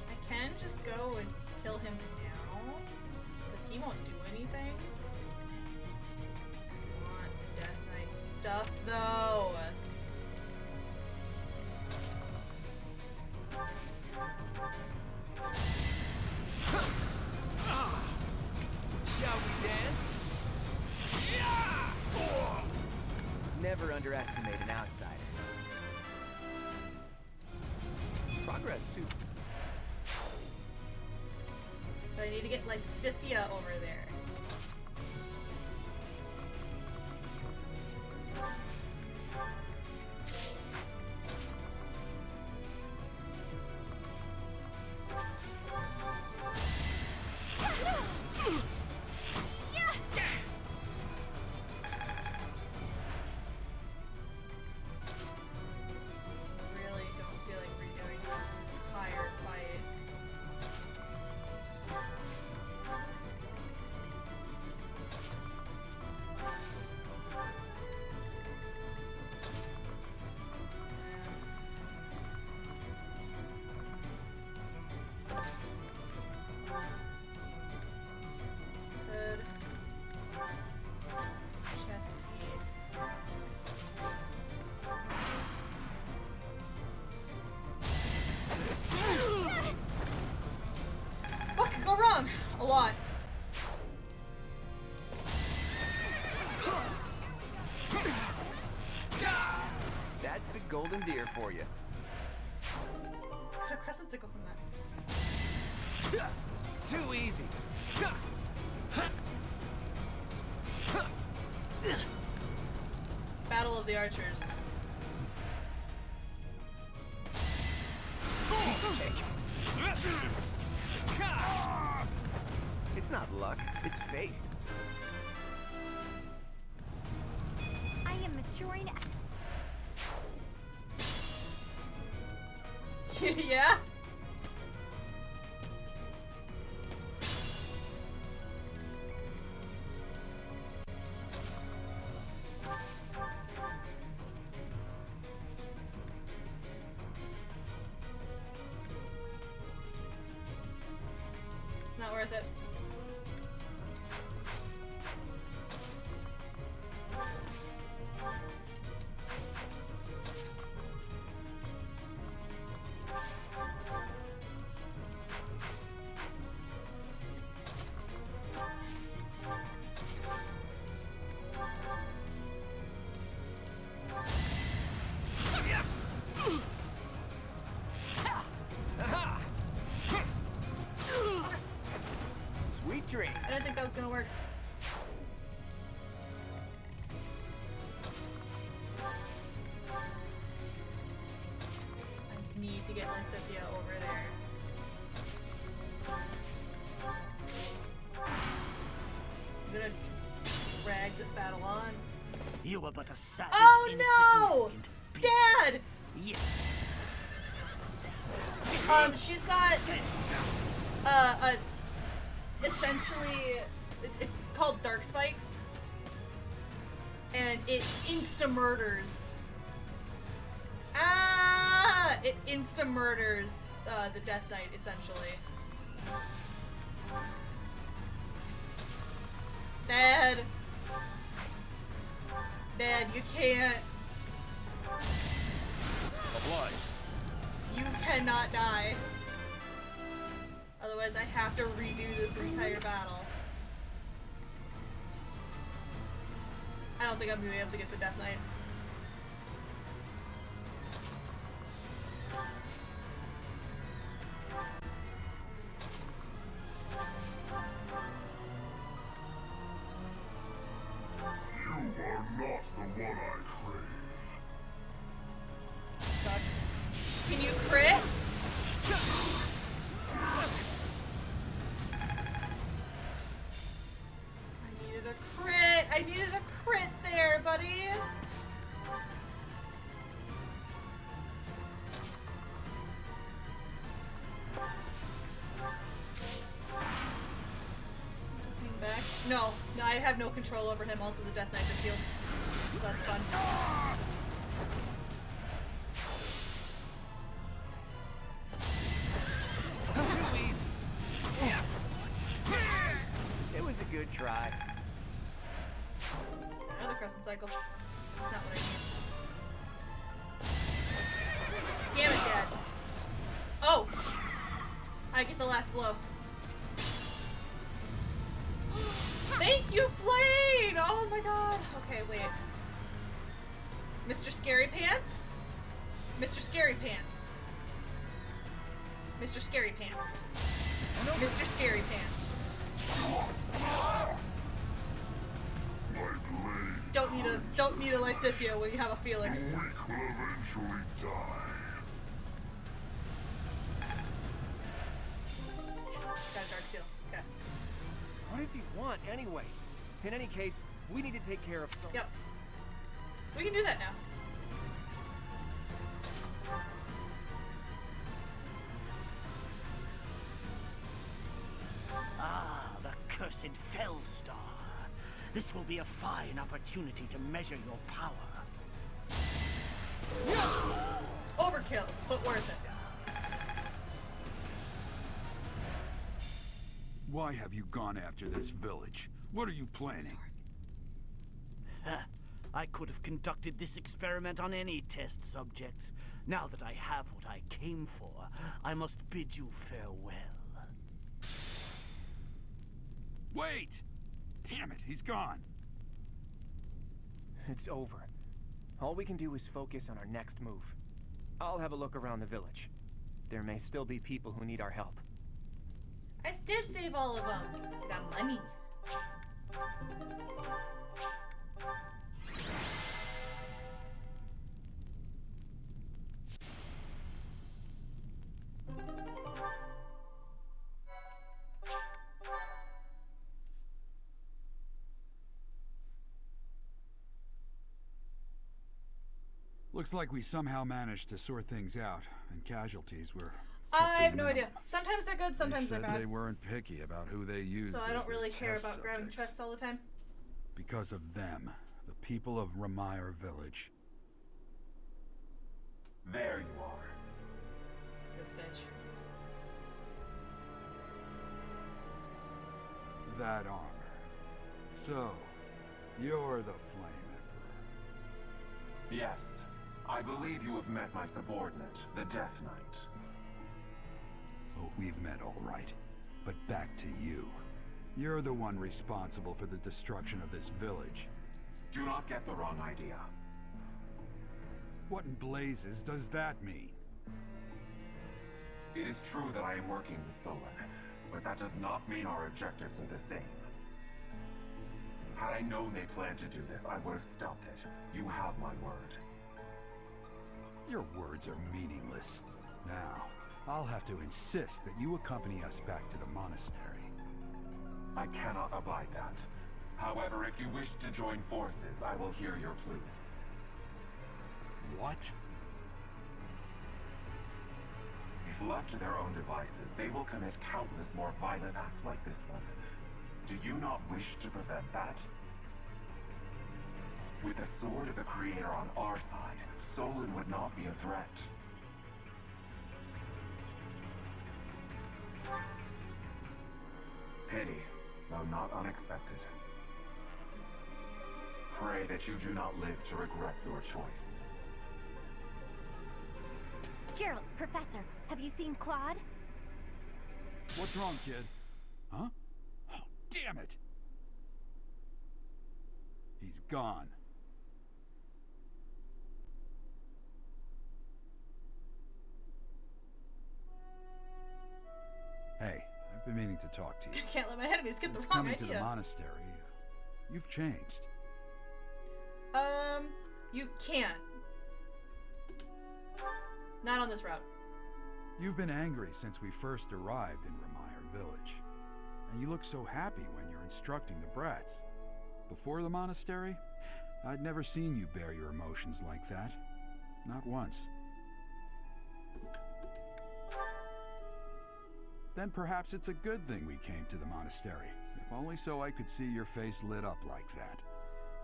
I can just go and kill him now, because he won't do anything. I want the Death Knight stuff, though. Shall we dance? Never underestimate an outsider. Progress soup. But I need to get Lysithia over there. golden deer for you. Got a crescent sickle from that. Too easy. Battle of the Archers. Piece of cake. It's not luck, it's fate. I am maturing. Yeah? It's not worth it. Sweet dreams. I didn't think that was gonna work. I need to get my Cynthia over there. I'm gonna drag this battle on. You were but a savage, Oh no! insignificant Dad! Yeah. She's got essentially it's called Dark Spikes, and it insta murders. It insta murders the Death Knight essentially. Dad, you can't. Obliged. You cannot die. Otherwise, I have to redo this entire battle. I don't think I'm gonna be able to get the Death Knight. You are not the one I crave. Sucks. Can you crit? I needed a crit there, buddy. Just lean back. No, I have no control over him. Also, the Death Knight just healed. So that's fun. Too easy. It was a good try. Another crescent cycle. That's not what I need. Damn it, Dad. Oh! I get the last blow. Thank you, Flane! Oh my god. Okay, wait. Mr. Scary Pants? Mr. Scary Pants. Mr. Scary Pants. Mr. Scary Pants. Don't need a Lysithia when you have a Felix. The weak will eventually die. Yes, got a Dark Seal. Okay. What does he want anyway? In any case, we need to take care of some. Yep. We can do that now. Ah, the cursed Fellstar. This will be a fine opportunity to measure your power. Overkill, but worth it. Why have you gone after this village? What are you planning? I could have conducted this experiment on any test subjects. Now that I have what I came for, I must bid you farewell. Wait! Damn it, he's gone. It's over. All we can do is focus on our next move. I'll have a look around the village. There may still be people who need our help. I did save all of them. I got money. Looks like we somehow managed to sort things out, and casualties were I have no idea. Sometimes they're good, sometimes they're they bad. said they weren't picky about who they used. So I as don't really their care test about grabbing subjects. chests all the time. Because of them, the people of Remire Village. There you are. This bitch. That armor. So, you're the Flame Emperor. Yes. I believe you have met my subordinate, the Death Knight. Oh, we've met all right. But back to you. You're the one responsible for the destruction of this village. Do not get the wrong idea. What in blazes does that mean? It is true that I am working with Solon, but that does not mean our objectives are the same. Had I known they planned to do this, I would have stopped it. You have my word. Your words are meaningless. Now, I'll have to insist that you accompany us back to the monastery. I cannot abide that. However, if you wish to join forces, I will hear your plea. What? If left to their own devices, they will commit countless more violent acts like this one. Do you not wish to prevent that? With the sword of the Creator on our side, Solon would not be a threat. Pity, though not unexpected. Pray that you do not live to regret your choice. Gerald, Professor, have you seen Claude? What's wrong, kid? Huh? Oh, damn it! He's gone. Hey, I've been meaning to talk to you. I can't let my enemies get the Since wrong coming idea. to the monastery, you've changed. You can't. Not on this route. You've been angry since we first arrived in Remire Village. And you look so happy when you're instructing the brats. Before the monastery, I'd never seen you bear your emotions like that. Not once. Then perhaps it's a good thing we came to the monastery. If only so I could see your face lit up like that.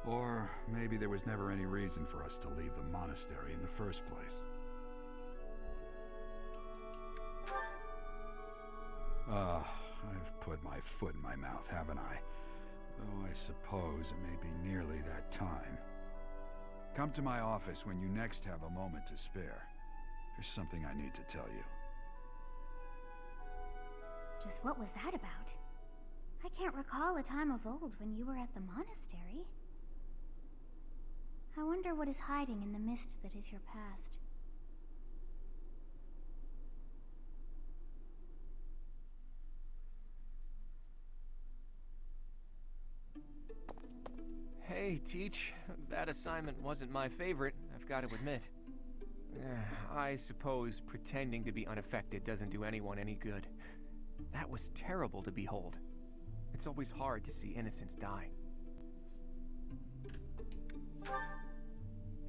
Or maybe there was never any reason for us to leave the monastery in the first place. I've put my foot in my mouth, haven't I? Though I suppose it may be nearly that time. Come to my office when you next have a moment to spare. There's something I need to tell you. Just what was that about? I can't recall a time of old when you were at the monastery. I wonder what is hiding in the mist that is your past. Hey, Teach. That assignment wasn't my favorite, I've got to admit. I suppose pretending to be unaffected doesn't do anyone any good. That was terrible to behold. It's always hard to see innocents die.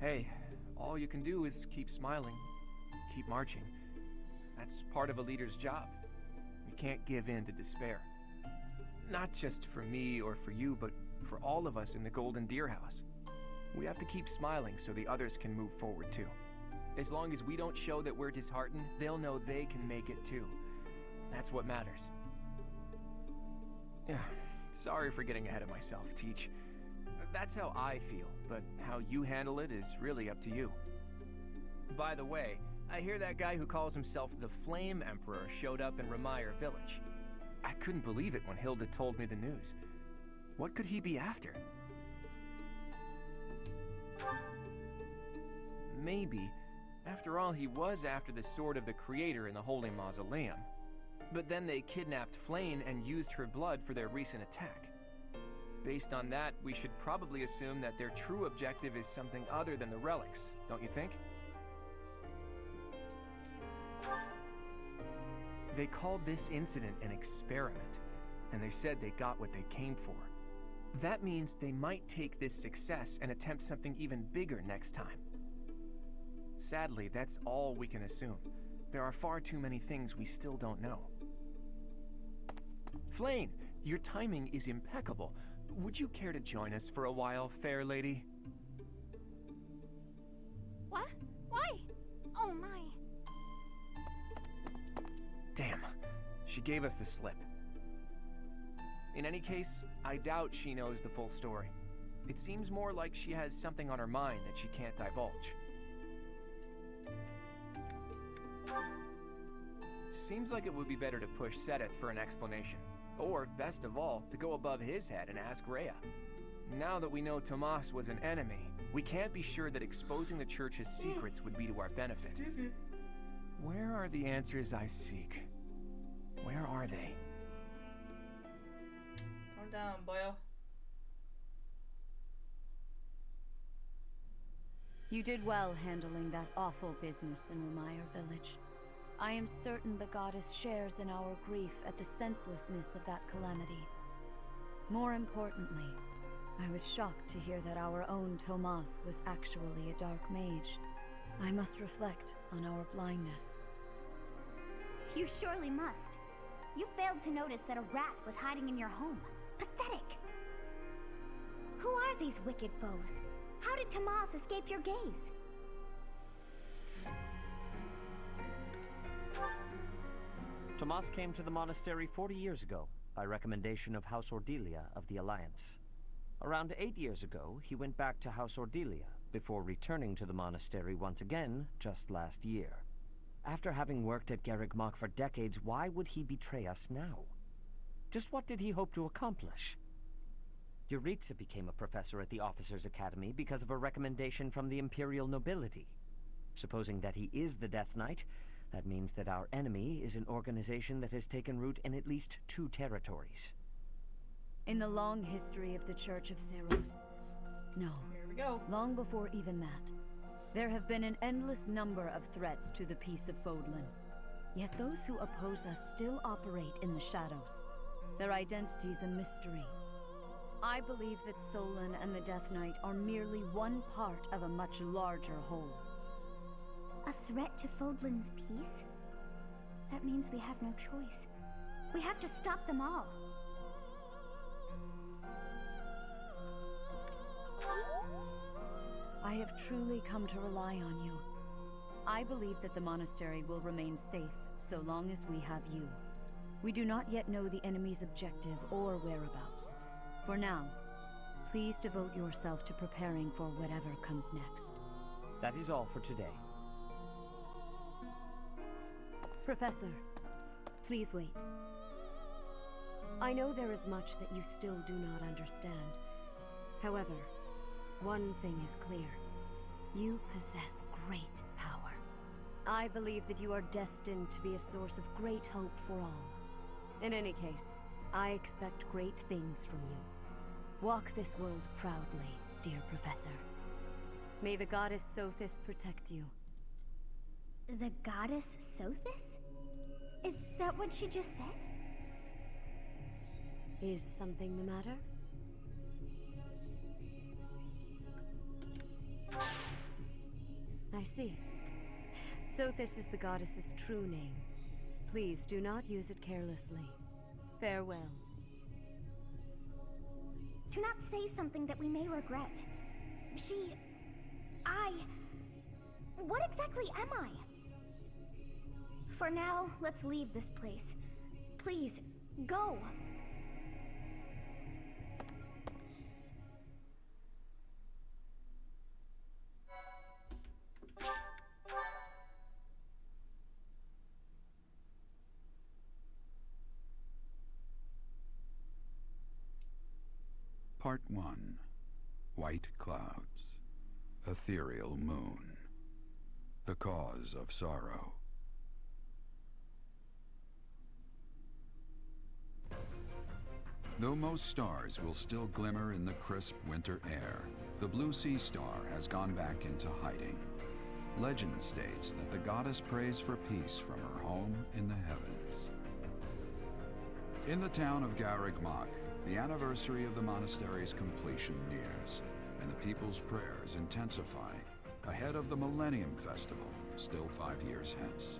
Hey, all you can do is keep smiling, keep marching. That's part of a leader's job. We can't give in to despair. Not just for me or for you, but for all of us in the Golden Deer House. We have to keep smiling so the others can move forward too. As long as we don't show that we're disheartened, they'll know they can make it too. That's what matters. Yeah, sorry for getting ahead of myself, Teach. That's how I feel, but how you handle it is really up to you. By the way, I hear that guy who calls himself the Flame Emperor showed up in Remire Village. I couldn't believe it when Hilda told me the news. What could he be after? maybe, after all, he was after the sword of the Creator in the Holy Mausoleum. But then they kidnapped Flayn and used her blood for their recent attack. Based on that, we should probably assume that their true objective is something other than the relics, don't you think? They called this incident an experiment, and they said they got what they came for. That means they might take this success and attempt something even bigger next time. Sadly, that's all we can assume. There are far too many things we still don't know. Flayn, your timing is impeccable. Would you care to join us for a while, fair lady? What? Why? Oh my. Damn, she gave us the slip. In any case, I doubt she knows the full story. It seems more like she has something on her mind that she can't divulge. Seems like it would be better to push Seteth for an explanation. Or, best of all, to go above his head and ask Rhea. Now that we know Tomas was an enemy, we can't be sure that exposing the church's secrets would be to our benefit. Where are the answers I seek? Where are they? Calm down, boyo. You did well handling that awful business in Remire Village. I am certain the goddess shares in our grief at the senselessness of that calamity. More importantly, I was shocked to hear that our own Tomas was actually a dark mage. I must reflect on our blindness. You surely must. You failed to notice that a rat was hiding in your home. Pathetic. Who are these wicked foes? How did Tomas escape your gaze? Tomas came to the monastery 40 years ago, by recommendation of House Ordelia of the Alliance. Around 8 years ago, he went back to House Ordelia, before returning to the monastery once again, just last year. After having worked at Garreg Mach for decades, why would he betray us now? Just what did he hope to accomplish? Yuritsa became a professor at the Officers' Academy because of a recommendation from the Imperial nobility. Supposing that he is the Death Knight, that means that our enemy is an organization that has taken root in at least 2 territories. In the long history of the Church of Seros, no, here we go. Long before even that, there have been an endless number of threats to the peace of Fodlan. Yet those who oppose us still operate in the shadows. Their identity's a mystery. I believe that Solon and the Death Knight are merely one part of a much larger whole. A threat to Fodlan's peace? That means we have no choice. We have to stop them all. I have truly come to rely on you. I believe that the monastery will remain safe so long as we have you. We do not yet know the enemy's objective or whereabouts. For now, please devote yourself to preparing for whatever comes next. That is all for today. Professor, please wait. I know there is much that you still do not understand. However, one thing is clear. You possess great power. I believe that you are destined to be a source of great hope for all. In any case, I expect great things from you. Walk this world proudly, dear Professor. May the goddess Sothis protect you. The goddess Sothis? Is that what she just said? Is something the matter? I see. Sothis is the goddess's true name. Please do not use it carelessly. Farewell. Do not say something that we may regret. What exactly am I? For now, let's leave this place. Please, go! Part 1. White Clouds. Ethereal Moon. the cause of sorrow. Though most stars will still glimmer in the crisp winter air, the Blue Sea Star has gone back into hiding. Legend states that the goddess prays for peace from her home in the heavens. In the town of Garreg Mach, the anniversary of the monastery's completion nears, and the people's prayers intensify ahead of the Millennium Festival, still 5 years hence.